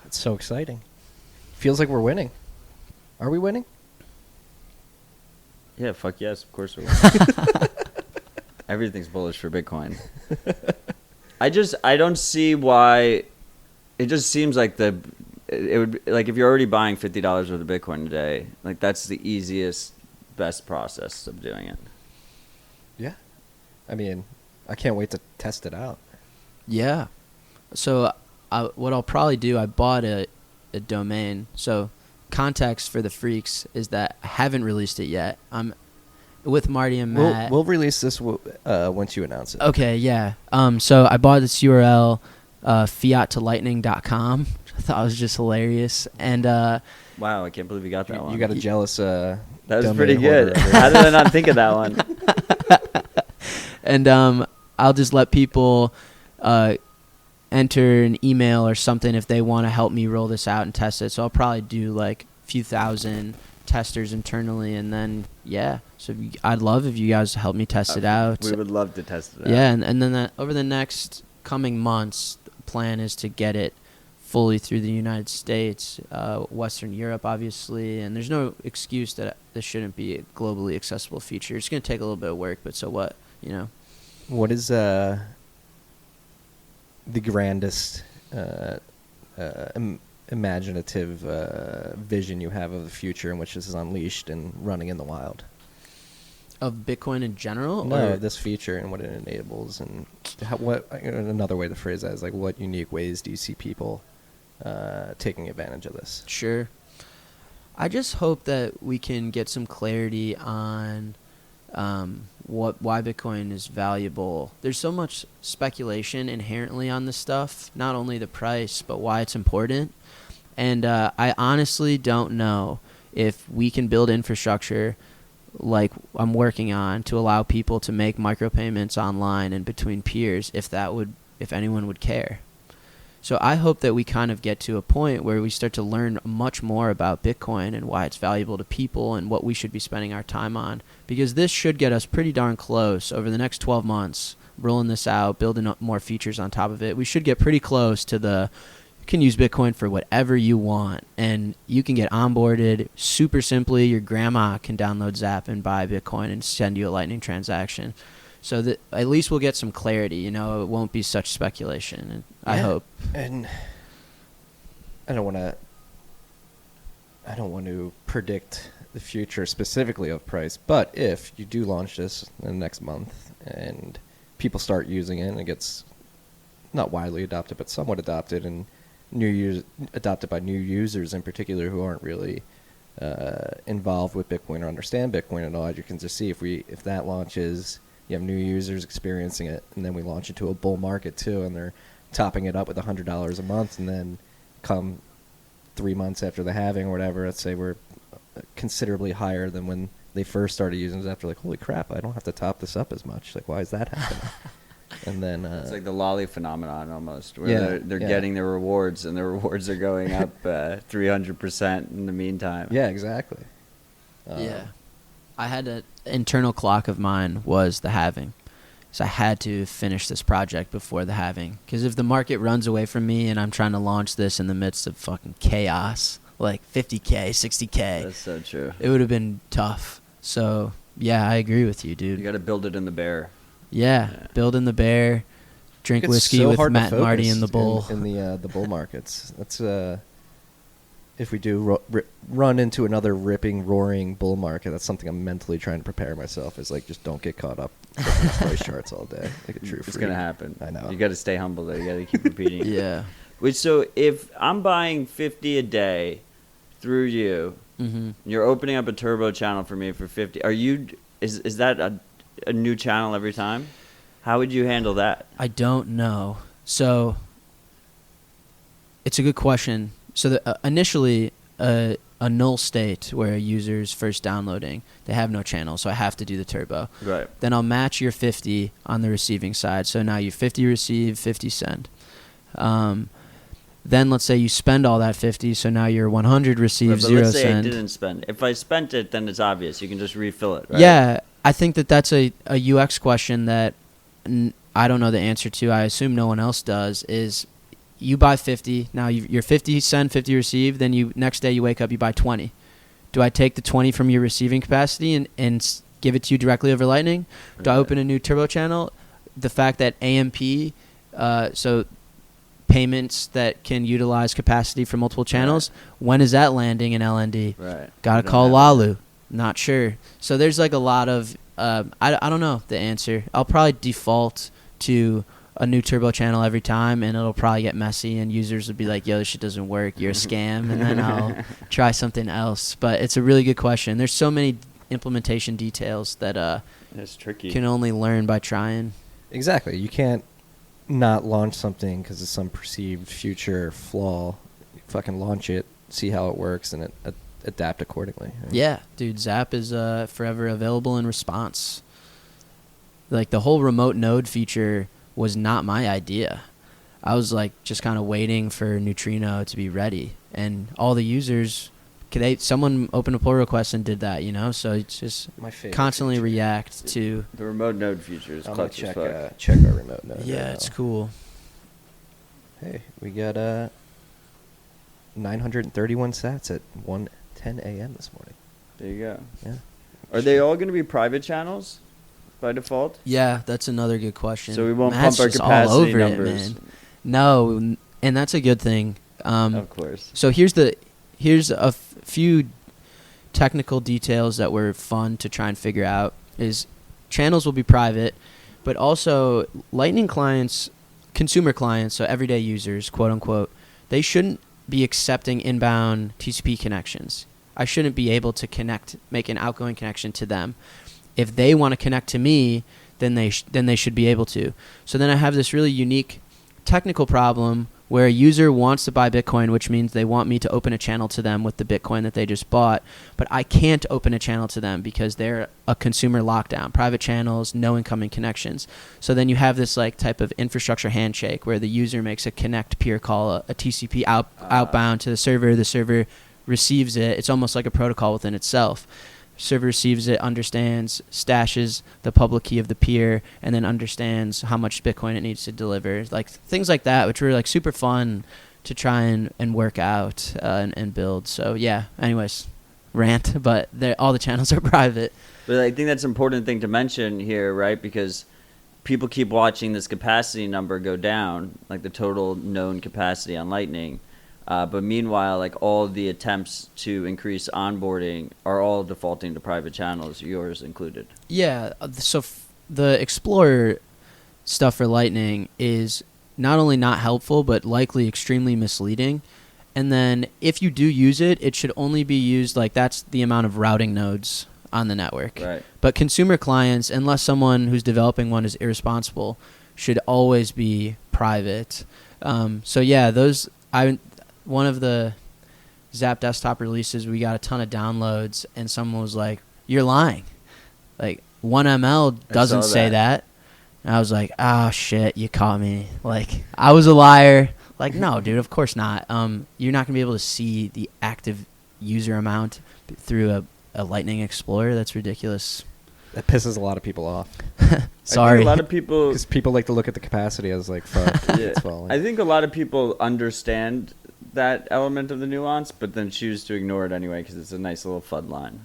It's so exciting. Feels like we're winning. Are we winning? Yeah, fuck yes, of course we will. Everything's bullish for Bitcoin. I don't see why. It just seems like it would, like, if you're already buying $50 worth of Bitcoin a day, like, that's the easiest, best process of doing it. Yeah. I mean, I can't wait to test it out. Yeah. So what I'll probably do, I bought a domain. So context for the freaks is that I haven't released it yet. I'm with Marty and Matt. We'll release this once you announce it. Okay, yeah. So I bought this URL, fiat2lightning.com. I thought it was just hilarious. And Wow, I can't believe you got that one. You got a jealous that was pretty good. How did I not think of that one? And I'll just let people enter an email or something if they want to help me roll this out and test it. So I'll probably do like a few thousand testers internally, and then so I'd love if you guys help me test it out. We would love to test it out. Yeah, and then over the next coming months, the plan is to get it fully through the United States, Western Europe, obviously, and there's no excuse that this shouldn't be a globally accessible feature. It's going to take a little bit of work, but so what, you know? What is the grandest imaginative vision you have of the future in which this is unleashed and running in the wild? Of Bitcoin in general? No, or this feature and what it enables, and what another way to phrase that is like, what unique ways do you see people taking advantage of this? Sure. I just hope that we can get some clarity on why Bitcoin is valuable. There's so much speculation inherently on this stuff, not only the price, but why it's important. And I honestly don't know if we can build infrastructure like I'm working on to allow people to make micropayments online and between peers, if anyone would care. So I hope that we kind of get to a point where we start to learn much more about Bitcoin and why it's valuable to people and what we should be spending our time on, because this should get us pretty darn close over the next 12 months, rolling this out, building up more features on top of it. We should get pretty close to you can use Bitcoin for whatever you want, and you can get onboarded super simply. Your grandma can download Zap and buy Bitcoin and send you a Lightning transaction. So that at least we'll get some clarity, you know, it won't be such speculation, and I hope. And I don't want to predict the future specifically of price, but if you do launch this in the next month and people start using it and it gets not widely adopted but somewhat adopted, and adopted by new users in particular who aren't really involved with Bitcoin or understand Bitcoin at all, you can just see if that launches, you have new users experiencing it, and then we launch into a bull market too, and they're topping it up with $100 a month, and then come 3 months after the halving or whatever, let's say we're considerably higher than when they first started using it. After, like, holy crap, I don't have to top this up as much. Like, why is that happening? And then it's like the lolly phenomenon almost, where they're getting their rewards, and their rewards are going up 300% in the meantime. Yeah, exactly. I had an internal clock of mine was the halving. So I had to finish this project before the halving. Because if the market runs away from me and I'm trying to launch this in the midst of fucking chaos, like 50K, 60K. That's so true. It would have been tough. So, yeah, I agree with you, dude. You got to build it in the bear. Yeah, build in the bear, drink whiskey with Matt and Marty in the bull. In the bull markets. That's if we do run into another ripping, roaring bull market, that's something I'm mentally trying to prepare myself. Is like, just don't get caught up in price charts all day. Like a true freak. It's gonna happen. I know. You got to stay humble though. You got to keep repeating it. Yeah. Which, so if I'm buying 50 a day through you, you're opening up a turbo channel for me for 50. Is that a new channel every time? How would you handle that? I don't know. So it's a good question. so initially a null state where a user's first downloading, they have no channel, so I have to do the turbo. Right. Then I'll match your 50 on the receiving side. So now you 50 receive, 50 send. Then let's say you spend all that 50, so now your 100 receive, Right, but 0 let's say send. I didn't spend. If I spent it, then it's obvious. You can just refill it, right? Yeah, I think that's a UX question that I don't know the answer to. I assume no one else does. Is you buy 50, now you're 50 send, 50 receive, then you next day you wake up, you buy 20. Do I take the 20 from your receiving capacity and give it to you directly over Lightning? Do I open a new turbo channel? The fact that AMP, so payments that can utilize capacity for multiple channels, when is that landing in LND? Right. Gotta call Lalu. Not sure. So there's like a lot of, I don't know the answer. I'll probably default to a new turbo channel every time, and it'll probably get messy, and users will be like, yo, this shit doesn't work, you're a scam, and then I'll try something else. But it's a really good question. There's so many implementation details that It's tricky. can only learn by trying. Exactly. You can't not launch something because of some perceived future flaw. You fucking launch it, see how it works, and adapt accordingly. Right? Yeah, dude, Zap is forever available in response. Like, the whole remote node feature was not my idea. I was like just kind of waiting for Neutrino to be ready, and all the users, someone opened a pull request and did that, you know. So it's just My favorite constantly feature. react to. The remote node feature is I'm gonna clutch as check fuck. check our remote node. Yeah, right it's now. cool. Hey, we got 931 sats at 1:10 a.m. this morning. There you go. Yeah. Are they all going to be private channels by default? Yeah, that's another good question. So we won't Matt's pump our just capacity all over numbers. it, man. No, and that's a good thing. Of course. So here's a few technical details that were fun to try and figure out. Is channels will be private, but also Lightning clients, consumer clients, so everyday users, quote unquote, they shouldn't be accepting inbound TCP connections. I shouldn't be able to make an outgoing connection to them. If they want to connect to me, then they should be able to. So then I have this really unique technical problem where a user wants to buy Bitcoin, which means they want me to open a channel to them with the Bitcoin that they just bought, but I can't open a channel to them because they're a consumer lockdown, private channels, no incoming connections. So then you have this like type of infrastructure handshake where the user makes a connect peer call, a TCP outbound to the server receives it. It's almost like a protocol within itself. Server receives it, understands, stashes the public key of the peer, and then understands how much Bitcoin it needs to deliver. Like things like that, which were like super fun to try and work out and build. So yeah, anyways, rant, but all the channels are private. But I think that's an important thing to mention here, right? Because people keep watching this capacity number go down, like the total known capacity on Lightning. But meanwhile, like all the attempts to increase onboarding are all defaulting to private channels, yours included. Yeah, so the Explorer stuff for Lightning is not only not helpful, but likely extremely misleading. And then if you do use it, it should only be used, like that's the amount of routing nodes on the network. Right. But consumer clients, unless someone who's developing one is irresponsible, should always be private. So yeah, one of the Zap desktop releases, we got a ton of downloads, and someone was like, "You're lying. Like 1ML doesn't say that." And I was like, "Oh shit, you caught me. Like I was a liar." Like, no, dude, of course not. You're not gonna be able to see the active user amount through a Lightning Explorer. That's ridiculous. That pisses a lot of people off. Sorry. I think a lot of people, Because people like to look at the capacity as like, fuck. yeah, it's falling. I think a lot of people understand that element of the nuance, but then choose to ignore it anyway because it's a nice little FUD line.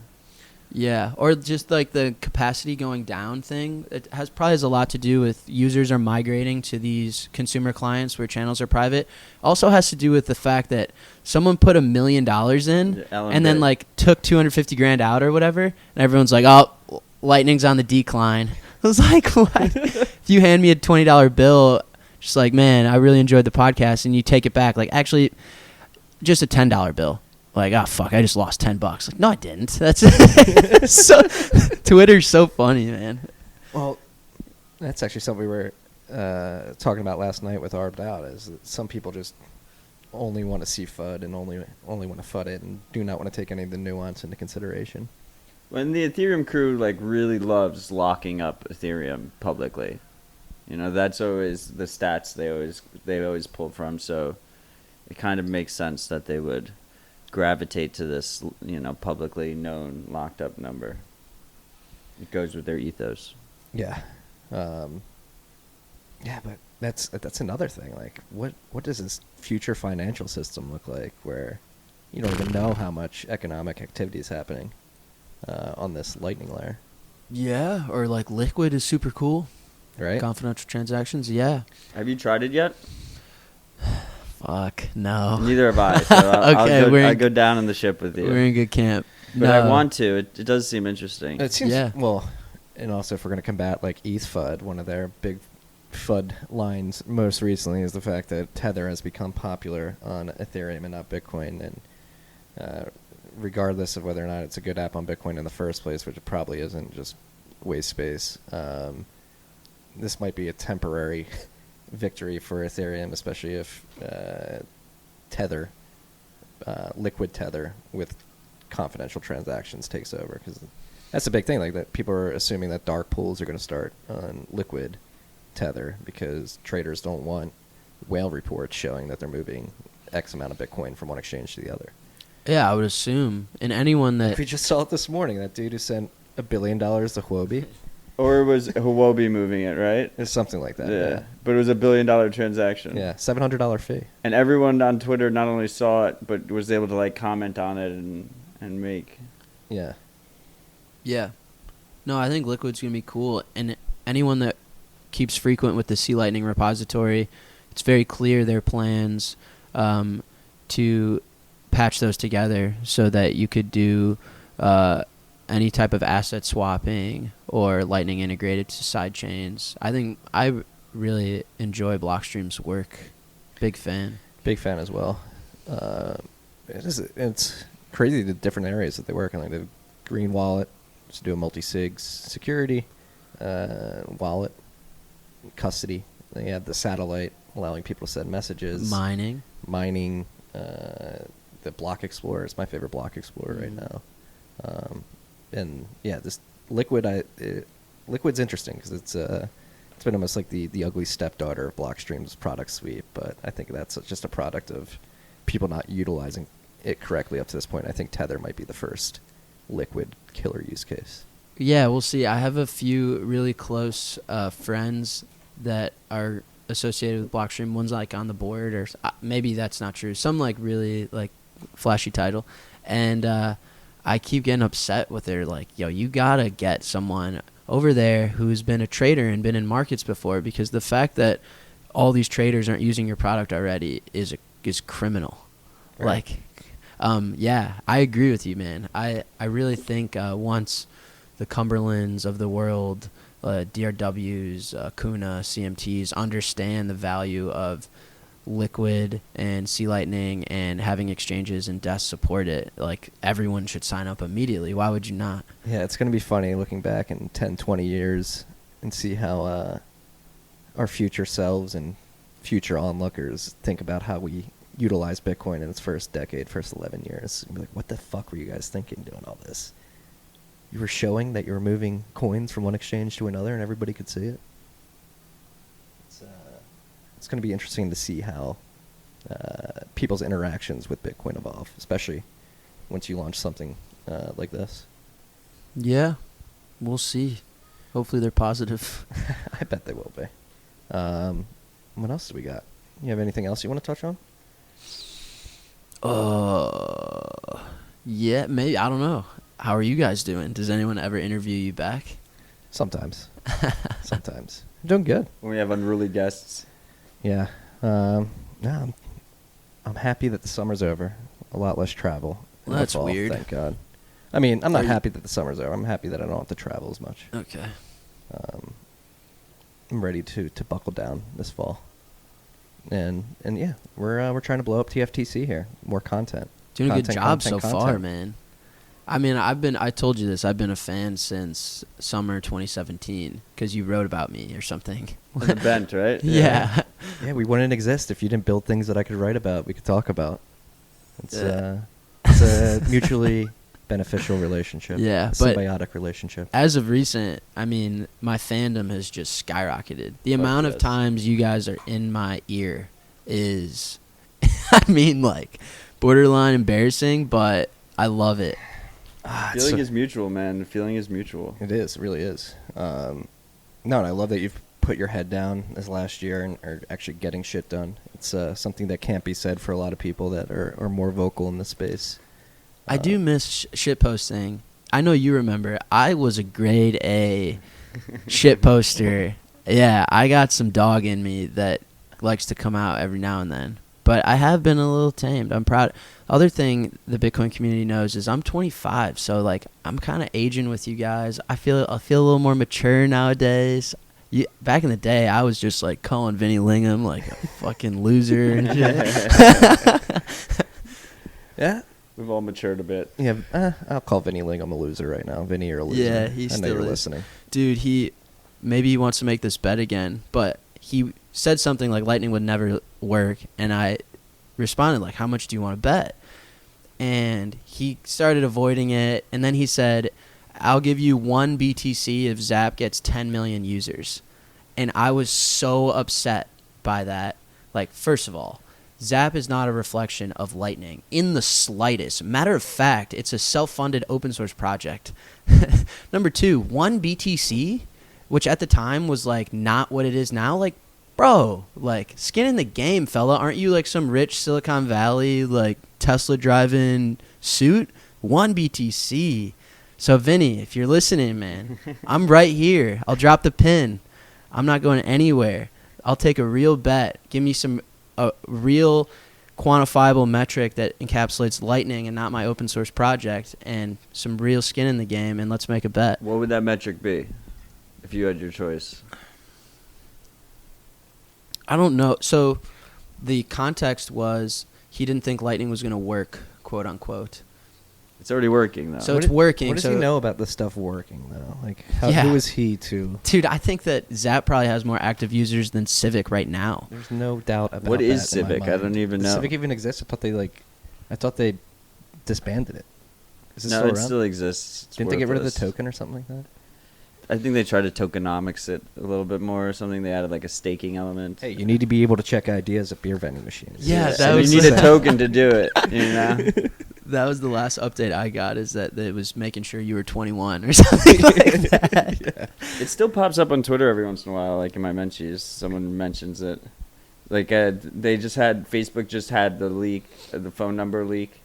Yeah, or just like the capacity going down thing. It probably has a lot to do with users are migrating to these consumer clients where channels are private. Also has to do with the fact that someone put $1 million in and then like took 250 grand out or whatever, and everyone's like, "Oh, Lightning's on the decline." I was like, "What?" If you hand me a $20 bill, just like, "Man, I really enjoyed the podcast," and you take it back, like, actually, just a $10 bill. Like, oh fuck, I just lost $10. Like, no, I didn't. That's so. Twitter's so funny, man. Well, that's actually something we were talking about last night with Arbed Out. Is that some people just only want to see FUD and only want to FUD it and do not want to take any of the nuance into consideration. When the Ethereum crew like really loves locking up Ethereum publicly, you know, that's always the stats they always pull from. So it kind of makes sense that they would gravitate to this, you know, publicly known locked up number. It goes with their ethos. Yeah. Yeah, but that's another thing. Like, what does this future financial system look like where you don't even know how much economic activity is happening on this Lightning layer, Yeah, or like Liquid is super cool. right? Confidential transactions, yeah. Have you tried it yet? Fuck, no. Neither have I. So I'll go down in the ship with you. We're in good camp. But no. I want to. It does seem interesting. It seems, Yeah. well, and also if we're going to combat like ETH FUD, one of their big FUD lines most recently is the fact that Tether has become popular on Ethereum and not Bitcoin. And regardless of whether or not it's a good app on Bitcoin in the first place, which it probably isn't, just waste space, this might be a temporary victory for Ethereum, especially if Tether, Liquid Tether with confidential transactions takes over, because that's a big thing. Like, that people are assuming that dark pools are going to start on Liquid Tether because traders don't want whale reports showing that they're moving X amount of Bitcoin from one exchange to the other. Yeah, I would assume. And anyone that... We just saw it this morning. That dude who sent $1 billion to Huobi. Or was Huobi moving it, right? It's something like that. Yeah. But it was $1 billion transaction. Yeah, $700 fee. And everyone on Twitter not only saw it, but was able to like comment on it and make. Yeah. Yeah. No, I think Liquid's going to be cool. And anyone that keeps frequent with the Sea Lightning repository, it's very clear their plans to patch those together so that you could do any type of asset swapping or Lightning integrated to side chains. I think I really enjoy Blockstream's work. Big fan. Big fan as well. It's crazy the different areas that they work in. Like the green wallet, just do a multi-sig security wallet, custody. They have the satellite allowing people to send messages. Mining. The Block Explorer is my favorite Block Explorer right now. And yeah, this Liquid, Liquid's interesting because it's been almost like the ugly stepdaughter of Blockstream's product suite. But I think that's just a product of people not utilizing it correctly up to this point. I think Tether might be the first Liquid killer use case. Yeah, we'll see. I have a few really close friends that are associated with Blockstream. One's like on the board, or maybe that's not true. Some like really like flashy title, and I keep getting upset with their like, yo, you gotta get someone over there who's been a trader and been in markets before, because the fact that all these traders aren't using your product already is criminal. Right. Like, yeah, I agree with you, man. I really think once the Cumberlands of the world, DRWs, Kuna, CMTs understand the value of Liquid and Sea Lightning and having exchanges and desks support it, like, everyone should sign up immediately. Why would you not? Yeah, it's going to be funny looking back in 10, 20 years and see how our future selves and future onlookers think about how we utilize Bitcoin in its first decade, first 11 years. And be like, what the fuck were you guys thinking doing all this? You were showing that you were moving coins from one exchange to another and everybody could see it. It's going to be interesting to see how people's interactions with Bitcoin evolve, especially once you launch something like this. Yeah, we'll see. Hopefully they're positive. I bet they will be. What else do we got? You have anything else you want to touch on? Yeah, maybe. I don't know. How are you guys doing? Does anyone ever interview you back? Sometimes. Sometimes. I'm doing good. When we have unruly guests. Yeah. No, I'm happy that the summer's over. A lot less travel. Well, that's fall, weird. Thank God. I mean, I'm not happy that the summer's over. I'm happy that I don't have to travel as much. Okay. I'm ready to buckle down this fall. And yeah, we're trying to blow up TFTC here. More content. Doing a good job content. so far, man. I mean, I told you this. I've been a fan since summer 2017 because you wrote about me or something. The bent, right? Yeah. Yeah, we wouldn't exist if you didn't build things that I could write about, we could talk about. It's a mutually beneficial relationship. Yeah, a but symbiotic relationship. as of recent, I mean, my fandom has just skyrocketed. The amount of yes. times you guys are in my ear is, I mean, like, borderline embarrassing, but I love it. Feeling is mutual, man. Feeling is mutual. It is, it really is. No, and I love that you've put your head down this last year and are actually getting shit done. It's something that can't be said for a lot of people that are more vocal in this space. I do miss shit posting. I know you remember. I was a grade A shit poster. Yeah, I got some dog in me that likes to come out every now and then. But I have been a little tamed. I'm proud. Other thing the Bitcoin community knows is I'm 25, so like I'm kind of aging with you guys. I feel a little more mature nowadays. Back in the day, I was just like calling Vinny Lingham like a fucking loser and shit. Yeah. We've all matured a bit. Yeah, I'll call Vinny Lingham a loser right now. Vinny, you're a loser. Yeah, he I know still you're is. listening. Dude, maybe he wants to make this bet again, but he said something like Lightning would never work, and I responded like, how much do you want to bet? And he started avoiding it, and then he said, I'll give you 1 BTC if Zap gets 10 million users. And I was so upset by that. Like, first of all, Zap is not a reflection of Lightning in the slightest. Matter of fact, it's a self-funded open source project. Number 2, 1 BTC, which at the time was like not what it is now. Like, bro, like skin in the game, fella. Aren't you like some rich Silicon Valley, like Tesla driving suit? 1 BTC. So Vinny, if you're listening, man, I'm right here. I'll drop the pin. I'm not going anywhere. I'll take a real bet. Give me a real quantifiable metric that encapsulates Lightning and not my open source project, and some real skin in the game, and let's make a bet. What would that metric be if you had your choice? I don't know. So the context was he didn't think Lightning was going to work, quote unquote. It's already working, though. So it's working. What does so he know about this stuff working, though? Like, Yeah. who is he to? Dude, I think that Zap probably has more active users than Civic right now. There's no doubt about What is that in my Civic? I mind. don't even Does know. Civic even exists? I thought they disbanded it. Is it No, still it around? still exists. It's Didn't they get rid of the worthless. token or something like that? I think they tried to tokenomics it a little bit more or something. They added like a staking element. Hey, you need to be able to check ideas at beer vending machines. Yeah, that and was you need the- a token to do it. You know. That was the last update I got, is that it was making sure you were 21 or something like that. It still pops up on Twitter every once in a while, like in my mentions. Someone mentions it. Like Facebook just had the leak, the phone number leak,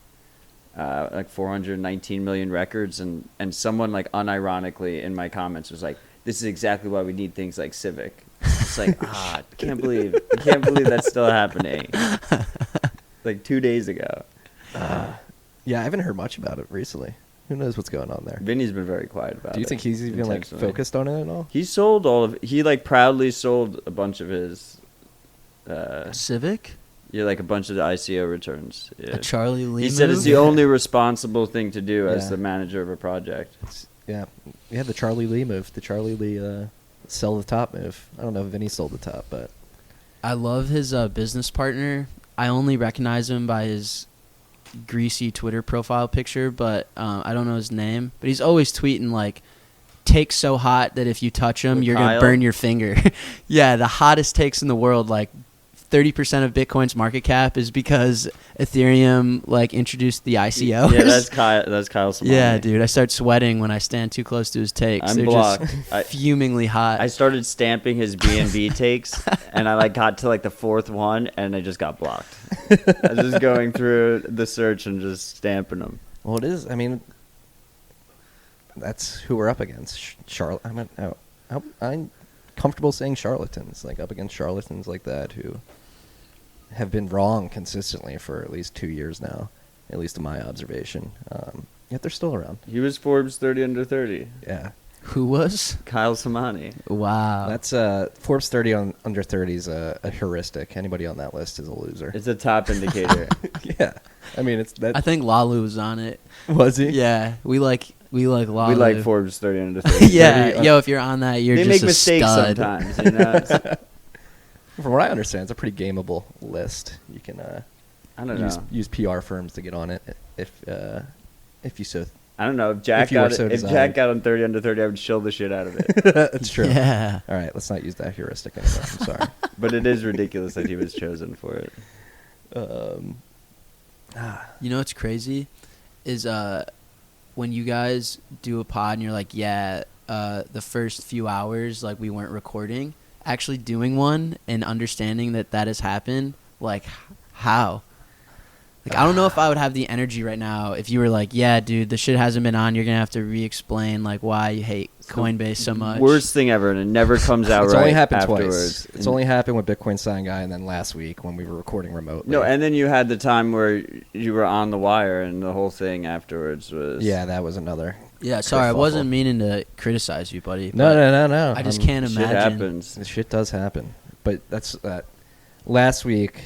like 419 million records, and someone like unironically in my comments was like, "This is exactly why we need things like Civic." It's like, I can't believe that's still happening. Like 2 days ago. Yeah, I haven't heard much about it recently. Who knows what's going on there? Vinny's been very quiet about it. Do you think he's even like intentionally. focused on it at all? He sold he like proudly sold a bunch of his, Civic? like a bunch of the ICO returns. Yeah. A Charlie Lee He said it's move? the only responsible thing to do as Yeah. the manager of a project. Yeah, the Charlie Lee move, the Charlie Lee sell the top move. I don't know if Vinny sold the top, but I love his business partner. I only recognize him by his greasy Twitter profile picture, but I don't know his name. But he's always tweeting like, "Takes so hot that if you touch him, With you're Kyle? gonna burn your finger." Yeah, the hottest takes in the world. Like 30% of Bitcoin's market cap is because Ethereum like introduced the ICOs. Yeah, that's Kyle. That's Kyle Samani. Yeah, dude, I start sweating when I stand too close to his takes. I'm They're blocked. just fumingly hot. I started stamping his B&B takes, and I like got to like the 4th one, and I just got blocked. I was just going through the search and just stamping them. well, it is. I mean, that's who we're up against. I'm comfortable saying charlatans, like up against charlatans like that who have been wrong consistently for at least 2 years now, at least in my observation. Yet they're still around. He was Forbes 30 under 30. Yeah, Who was? Kyle Samani. Wow. that's Forbes 30 on under 30 is a heuristic. Anybody on that list is a loser. It's a top indicator. Yeah, I mean it's that. I think Lalu was on it. Was he? Yeah, we like Lalu. We like Forbes 30 under 30. Yeah, 30 yo, if you're on that, you're They just make a mistakes stud. sometimes, you know. From what I understand, it's a pretty gameable list. You can I don't know. use PR firms to get on it if you so. I don't know. If Jack got on 30 under 30, I would shill the shit out of it. That's true. Yeah. All right, let's not use that heuristic anymore. I'm sorry. But it is ridiculous that he was chosen for it. You know what's crazy is when you guys do a pod and you're like, the first few hours like we weren't recording. Actually doing one and understanding that has happened, like how? Like I don't know if I would have the energy right now if you were like, yeah, dude, the shit hasn't been on. You're gonna have to re-explain like why you hate Coinbase so much. Worst thing ever, and it never comes out It's right only happened afterwards. twice. It's only happened with Bitcoin Sign Guy, and then last week when we were recording remotely. No, and then you had the time where you were on the wire, and the whole thing afterwards was. Yeah, that was another. Yeah, sorry, I wasn't meaning to criticize you, buddy. No. I just can't Shit imagine. happens. This shit does happen, but that's last week.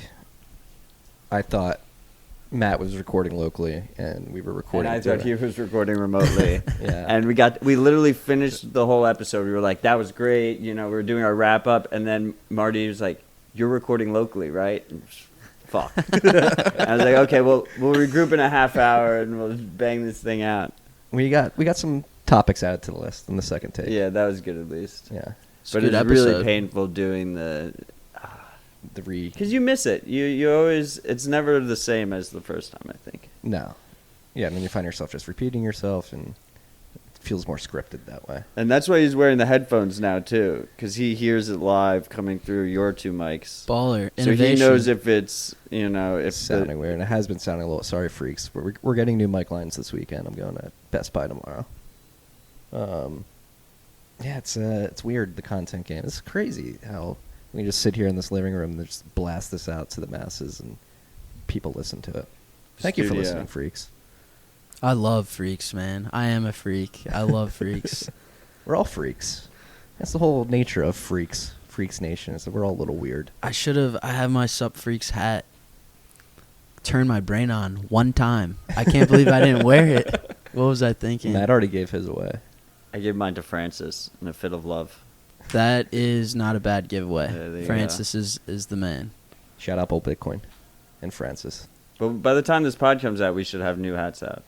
I thought Matt was recording locally, and we were recording. And I thought he was recording remotely. Yeah. And we literally finished the whole episode. We were like, that was great. You know, we were doing our wrap up, and then Marty was like, "You're recording locally, right?" And fuck. I was like, okay, well, we'll regroup in a half hour, and we'll bang this thing out. We got some topics added to the list in the second take. Yeah, that was good at least. Yeah. But it's really painful doing because you miss it. You always, it's never the same as the first time, I think. No. Yeah, and then you find yourself just repeating yourself, and it feels more scripted that way. And that's why he's wearing the headphones now too, because he hears it live coming through your two mics. Baller. So he knows if it's, if it's sounding weird. And it has been sounding a little. Sorry, freaks. We're getting new mic lines this weekend. I'm going to Best Buy tomorrow. Yeah, it's weird, the content game. It's crazy how we just sit here in this living room and just blast this out to the masses and people listen to it. Thank you for listening, freaks. I love freaks, man. I am a freak. I love freaks. We're all freaks. That's the whole nature of freaks. Freaks Nation is that we're all a little weird. I have my Sup Freaks hat. Turn my brain on one time. I can't believe I didn't wear it. What was I thinking? Matt already gave his away. I gave mine to Francis in a fit of love. That is not a bad giveaway. Yeah, Francis is the man. Shout out old Bitcoin and Francis. But by the time this pod comes out, we should have new hats out.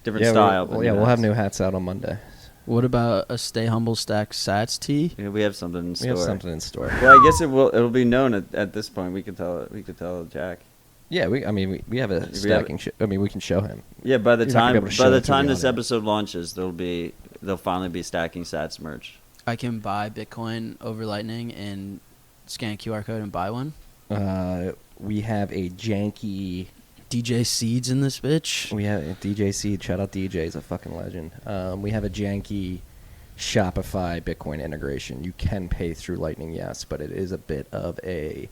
Different style. We'll have new hats out on Monday. What about a Stay Humble Stack Sats tee? Yeah, we have something in store. Well, I guess it'll be known at this point. We could tell Jack. Yeah, we have a stacking. We can show him. Yeah, by the time this episode episode launches, there'll finally be Stacking Sats merch. I can buy Bitcoin over Lightning and scan a QR code and buy one. We have a janky DJ Seeds in this bitch. We have DJ Seed. Shout out DJ, he's a fucking legend. We have a janky Shopify Bitcoin integration. You can pay through Lightning, yes, but it is a bit of a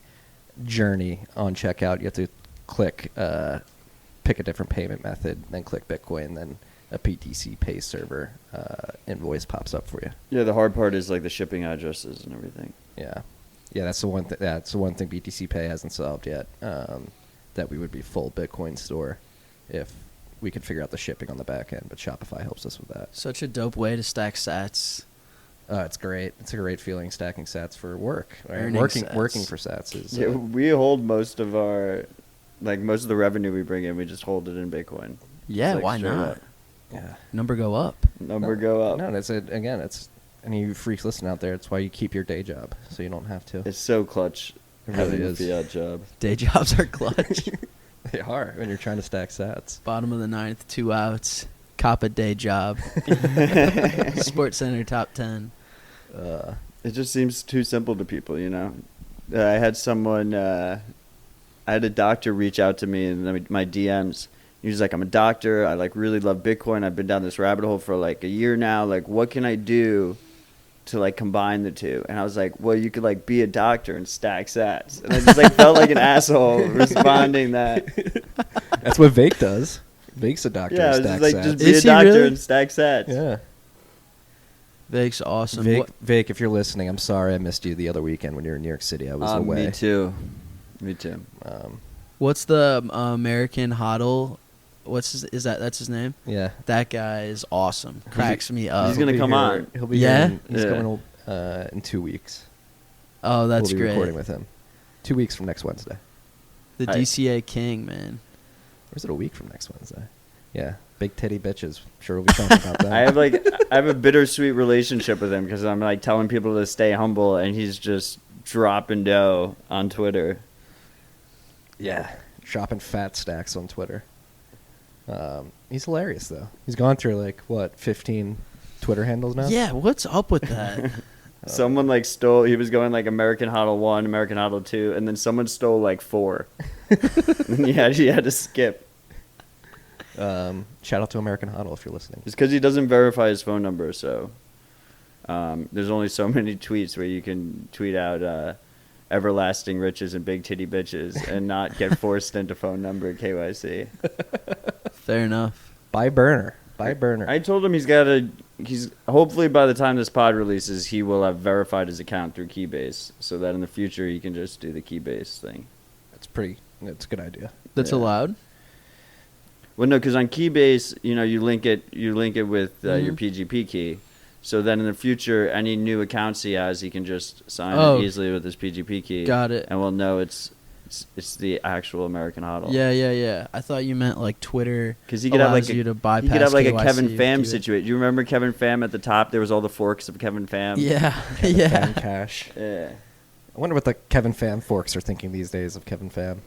journey on checkout. You have to click, pick a different payment method, then click Bitcoin, then a PTC Pay server invoice pops up for you. Yeah, the hard part is like the shipping addresses and everything. Yeah, that's the one. That's the one thing BTC Pay hasn't solved yet. That we would be full Bitcoin store if we could figure out the shipping on the back end. But Shopify helps us with that. Such a dope way to stack Sats. It's great. It's a great feeling stacking Sats for work. Right? Sats. Working for Sats is. Yeah, we hold most of the revenue we bring in. We just hold it in Bitcoin. Yeah, like why straight not? up. Yeah. Number go up. Go up. No, that's it. Again, it's any of you freaks listening out there. It's why you keep your day job so you don't have to. It's so clutch. It having really a is. fiat job. Day jobs are clutch. They are when you're trying to stack Sats. Bottom of the ninth, 2 outs. Cop a day job. Sports Center top 10. It just seems too simple to people, I had someone, I had a doctor reach out to me in my DMs. He was like, I'm a doctor. I really love Bitcoin. I've been down this rabbit hole for a year now. What can I do to combine the two? And I was like, well, you could be a doctor and stack Sats. And I just felt like an asshole responding that. That's what Vake does. Vake's a doctor. Yeah, and I was stacks just Sats. just be Is a he doctor really? and stack Sats. Yeah. Vake's awesome. Vake, if you're listening, I'm sorry I missed you the other weekend when you were in New York City. I was away. Me too. What's the American Hodl? That's his name? Yeah. That guy is awesome. Cracks me up. He's gonna come on. He'll be Yeah? here. He's Yeah. coming in 2 weeks. Oh, that's we'll be great. recording with him. 2 weeks from next Wednesday. The DCA king, man. Or is it a week from next Wednesday? Yeah, big titty bitches. Sure, we'll be talking about that. I have a bittersweet relationship with him because I'm like telling people to stay humble, and he's just dropping dough on Twitter. Yeah, dropping fat stacks on Twitter. He's hilarious though. He's gone through 15 Twitter handles now. Yeah, what's up with that? Someone stole. He was going American Hodl 1, American Hodl 2, and then someone stole 4. And he had to skip. Shout out to American Hodl if you're listening. It's because he doesn't verify his phone number, so there's only so many tweets where you can tweet out everlasting riches and big titty bitches and not get forced into phone number KYC. Fair enough. Buy burner. I told him he's hopefully by the time this pod releases, he will have verified his account through Keybase so that in the future he can just do the Keybase thing. That's a good idea. That's allowed? Well, no, because on Keybase, you link it with your PGP key. So then in the future, any new accounts he has, he can just sign it easily with his PGP key. Got it. And we'll know it's the actual American Hodl. Yeah. I thought you meant Twitter. Because he could have you to bypass he could have a KYC Kevin if Pham you- situation. You remember Kevin Pham at the top? There was all the forks of Kevin Pham. Yeah. Fan cash. Yeah. I wonder what the Kevin Pham forks are thinking these days of Kevin Pham.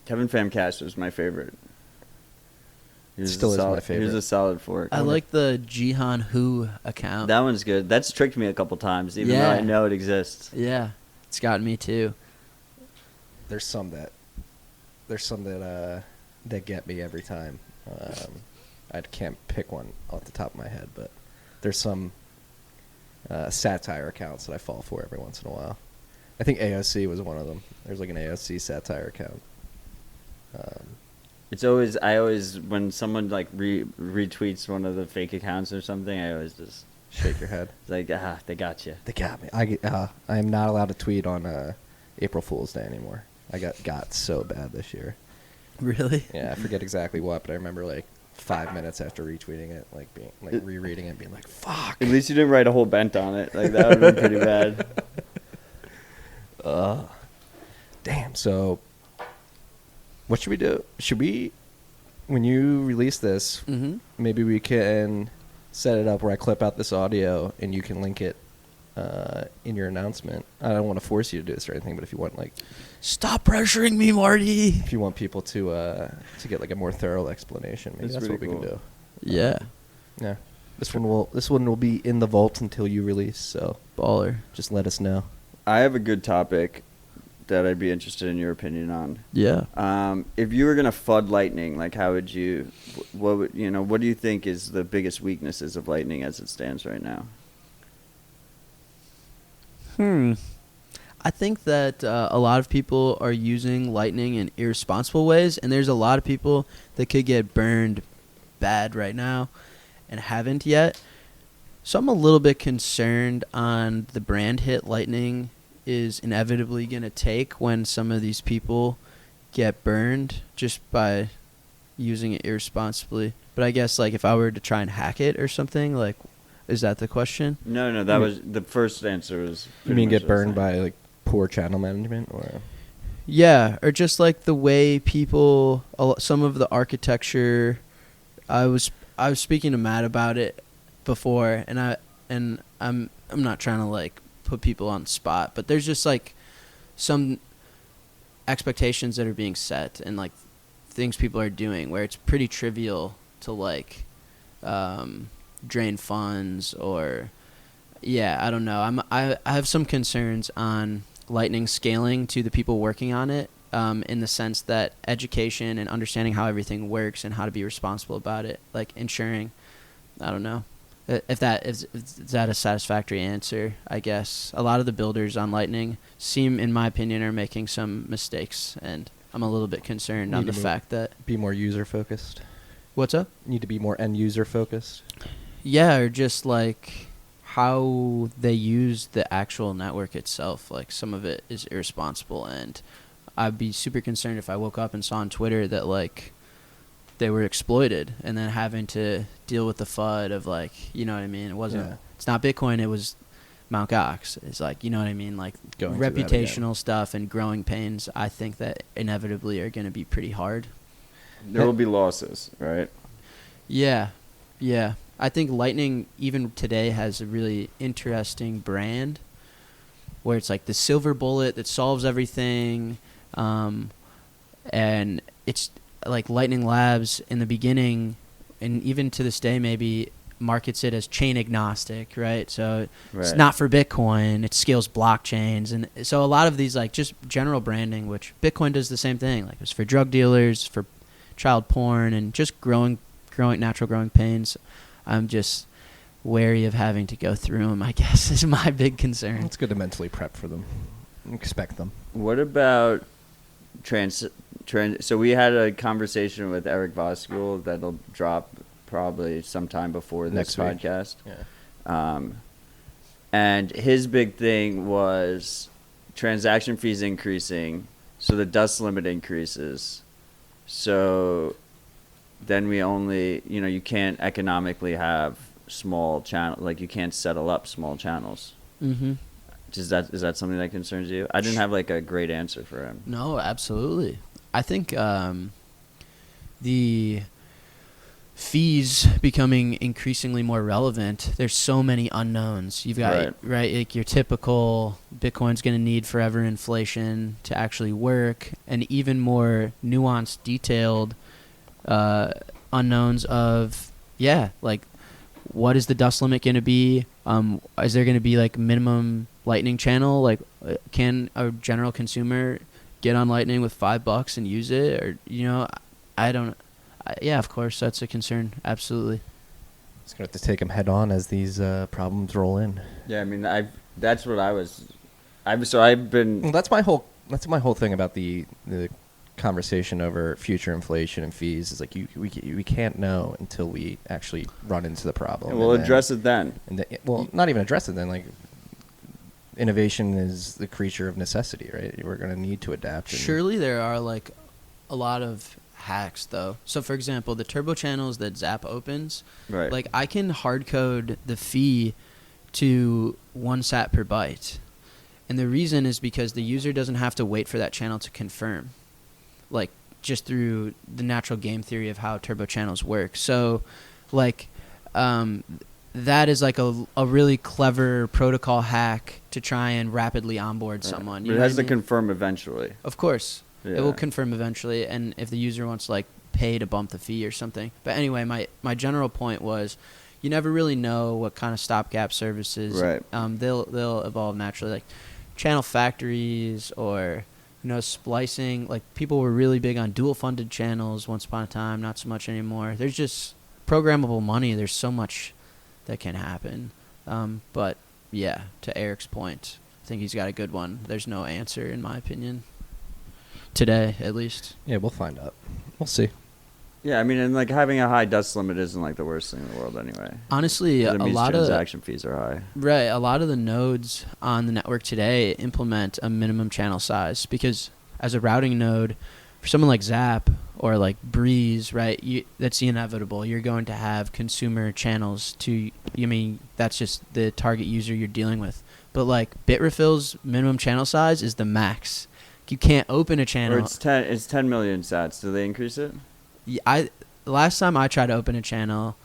Kevin Pham Cash was my favorite. Still is my favorite. He was a solid fork. I like the Jihan Hu account. That one's good. That's tricked me a couple times, even though I know it exists. Yeah. It's got me too. There's some that get me every time. I can't pick one off the top of my head, but there's some satire accounts that I fall for every once in a while. I think AOC was one of them. There's an AOC satire account. I always when someone retweets one of the fake accounts or something, I always just shake your head. It's they got you. They got me. I am not allowed to tweet on April Fool's Day anymore. I got so bad this year. Really? Yeah, I forget exactly what, but I remember 5 minutes after retweeting it, rereading it, being like, "Fuck." At least you didn't write a whole bent on it. That would have been pretty bad. Damn. So, what should we do? Should we, when you release this, maybe we can set it up where I clip out this audio and you can link it in your announcement. I don't want to force you to do this or anything, but if you want, stop pressuring me, Marty. if you want people to get a more thorough explanation, maybe that's what we can do. Yeah. Yeah. This one will be in the vault until you release. So Baller. just let us know. I have a good topic that I'd be interested in your opinion on. Yeah. If you were gonna FUD Lightning, how would you? What do you think is the biggest weaknesses of Lightning as it stands right now? I think that a lot of people are using Lightning in irresponsible ways, and there's a lot of people that could get burned bad right now and haven't yet. So I'm a little bit concerned on the brand hit Lightning is inevitably going to take when some of these people get burned just by using it irresponsibly. But I guess if I were to try and hack it or something, is that the question? No, that was the first answer. Was You mean get burned by poor channel management, or? Yeah, or just the way people, some of the architecture. I was speaking to Matt about it before, and I'm not trying to put people on the spot, but there's just some expectations that are being set and things people are doing where it's pretty trivial to drain funds or I don't know. I have some concerns on Lightning scaling to the people working on it, in the sense that education and understanding how everything works and how to be responsible about it, ensuring, I don't know if that is that a satisfactory answer. I guess a lot of the builders on Lightning seem, in my opinion, are making some mistakes, and I'm a little bit concerned on the fact that be more user focused. What's up? Need to be more end user focused. Yeah, or just how they use the actual network itself. Some of it is irresponsible, and I'd be super concerned if I woke up and saw on Twitter that they were exploited and then having to deal with the FUD of you know what I mean? It wasn't. Yeah. It's not Bitcoin. It was Mt. Gox. It's like, you know what I mean? Like Going through that again. reputational stuff and growing pains, I think that inevitably are going to be pretty hard. There will be losses, right? Yeah. Yeah. I think Lightning even today has a really interesting brand where it's like the silver bullet that solves everything. And it's like Lightning Labs in the beginning, and even to this day maybe, markets it as chain agnostic, right? So it's Right. not for Bitcoin, it scales blockchains. And so a lot of these like just general branding, which Bitcoin does the same thing, like it's for drug dealers, for child porn, and just natural growing pains. I'm just wary of having to go through them, I guess, is my big concern. It's good to mentally prep for them. Expect them. What about so we had a conversation with Eric Voskuil that'll drop probably sometime before this Next week. podcast. Yeah. And his big thing was transaction fees increasing, so the dust limit increases. So then we only, you can't economically have small channel, like you can't settle up small channels. Mm-hmm. Is that something that concerns you? I didn't have like a great answer for him. No, absolutely. I think the fees becoming increasingly more relevant. There's so many unknowns. You've got like your typical Bitcoin's going to need forever inflation to actually work, and even more nuanced, detailed unknowns of like what is the dust limit going to be? Is there going to be like minimum Lightning channel? Like, can a general consumer get on Lightning with $5 and use it? Or I don't. Yeah, of course, that's a concern. Absolutely. It's going to have to take them head on as these problems roll in. Yeah, I mean, that's what I was. I've been. Well, that's my whole thing about the conversation over future inflation and fees. Is like we can't know until we actually run into the problem. And we'll address it then. Not even address it then. Like, innovation is the creature of necessity, right? We're going to need to adapt. Surely there are like a lot of hacks though. So for example, the turbo channels that Zap opens, Right. like I can hard code the fee to 1 sat per byte. And the reason is because the user doesn't have to wait for that channel to confirm. Like just through the natural game theory of how turbo channels work. So like that is like a really clever protocol hack to try and rapidly onboard someone. But it has to confirm eventually. Of course. Yeah. It will confirm eventually, and if the user wants to like pay to bump the fee or something. But anyway, my general point was, you never really know what kind of stopgap services. Right. They'll evolve naturally, like channel factories or splicing. Like people were really big on dual funded channels once upon a time, not so much anymore. There's just programmable money. There's so much that can happen. But yeah, to Eric's point, I think he's got a good one. There's no answer in my opinion. Today, at least. Yeah, we'll find out. We'll see. Yeah, I mean, and like having a high dust limit isn't like the worst thing in the world anyway. Honestly, a It means lot of transaction fees are high. Right, a lot of the nodes on the network today implement a minimum channel size because as a routing node, for someone like Zap or like Breeze, right, that's the inevitable. You're going to have consumer channels that's just the target user you're dealing with. But like Bitrefill's minimum channel size is the max. You can't open a channel. Or it's 10 million sats. Do they increase it? Last time I tried to open a channel,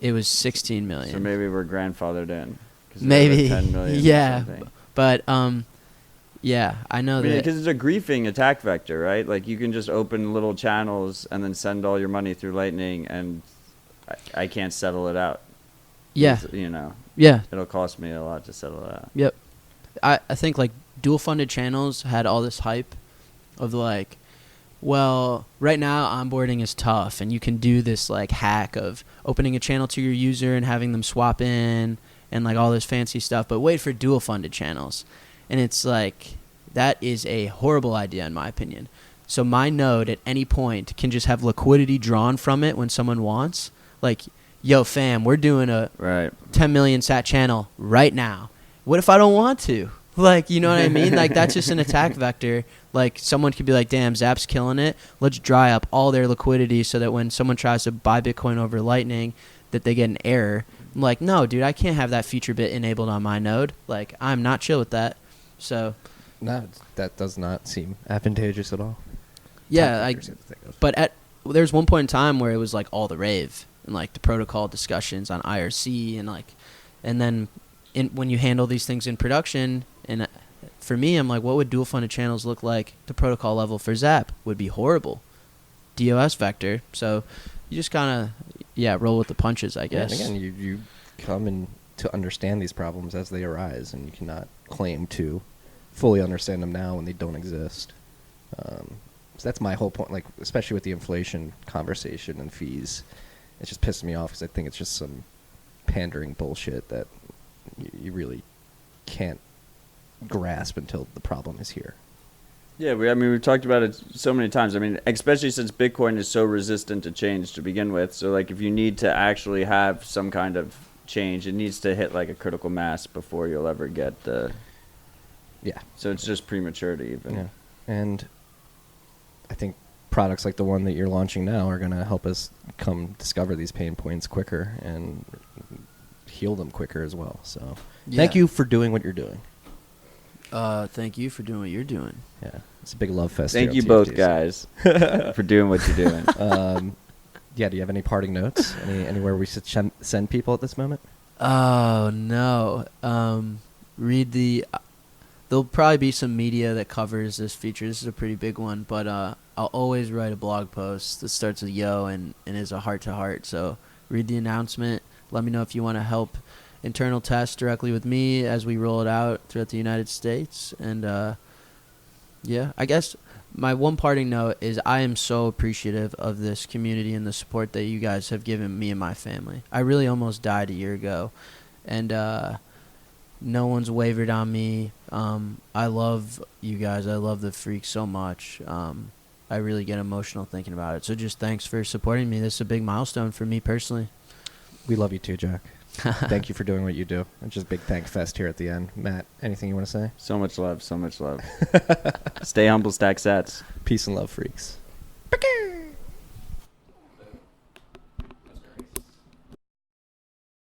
it was 16 million. So maybe we're grandfathered in. 'Cause Maybe. 10 million Yeah. or something. But yeah, I know that. Because it's a griefing attack vector, right? Like you can just open little channels and then send all your money through Lightning, and I can't settle it out. Yeah. Yeah. It'll cost me a lot to settle it out. Yep. I think like dual funded channels had all this hype of like, well, right now onboarding is tough and you can do this like hack of opening a channel to your user and having them swap in and like all this fancy stuff, but wait for dual funded channels. And it's like, that is a horrible idea in my opinion. So my node at any point can just have liquidity drawn from it when someone wants. Like, yo fam, we're doing a 10 million sat channel right now. What if I don't want to? Like, you know what I mean? Like, that's just an attack vector. Like, someone could be like, damn, Zap's killing it. Let's dry up all their liquidity so that when someone tries to buy Bitcoin over Lightning, that they get an error. I'm like, no, dude, I can't have that feature bit enabled on my node. Like, I'm not chill with that. So, No, that does not seem advantageous at all. yeah, Top features you have to think of. but there's one point in time where it was like all the rave and like the protocol discussions on IRC and then when you handle these things in production, and for me, I'm like, what would dual funded channels look like? The protocol level for Zap would be horrible. DOS vector. So you just kind of, roll with the punches, I guess. And again, you come in to understand these problems as they arise, and you cannot claim to fully understand them now when they don't exist. So that's my whole point, like, especially with the inflation conversation and fees. It just pisses me off because I think it's just some pandering bullshit that you really can't grasp until the problem is here. Yeah, we've talked about it so many times. I mean, especially since Bitcoin is so resistant to change to begin with. So, like, if you need to actually have some kind of change, it needs to hit, like, a critical mass before you'll ever get the... Yeah. So it's just premature to even... Yeah. And I think products like the one that you're launching now are going to help us come discover these pain points quicker and heal them quicker as well. So thank you for doing what you're doing. Thank you for doing what you're doing. Yeah. It's a big love fest. Thank here you on both, TFTs. guys, for doing what you're doing. Yeah, do you have any parting notes? Anywhere we should send people at this moment? Oh, no. Read the... There'll probably be some media that covers this feature. This is a pretty big one, but I'll always write a blog post that starts with yo and is a heart-to-heart. So read the announcement. Let me know if you want to help internal test directly with me as we roll it out throughout the United States. And, I guess my one parting note is I am so appreciative of this community and the support that you guys have given me and my family. I really almost died a year ago, and no one's wavered on me. I love you guys. I love the Freaks so much. I really get emotional thinking about it. So just thanks for supporting me. This is a big milestone for me personally. We love you too, Jack. Thank you for doing what you do. And just big thank fest here at the end. Matt, anything you want to say? So much love, so much love. Stay humble, stack sats. Peace and love, freaks.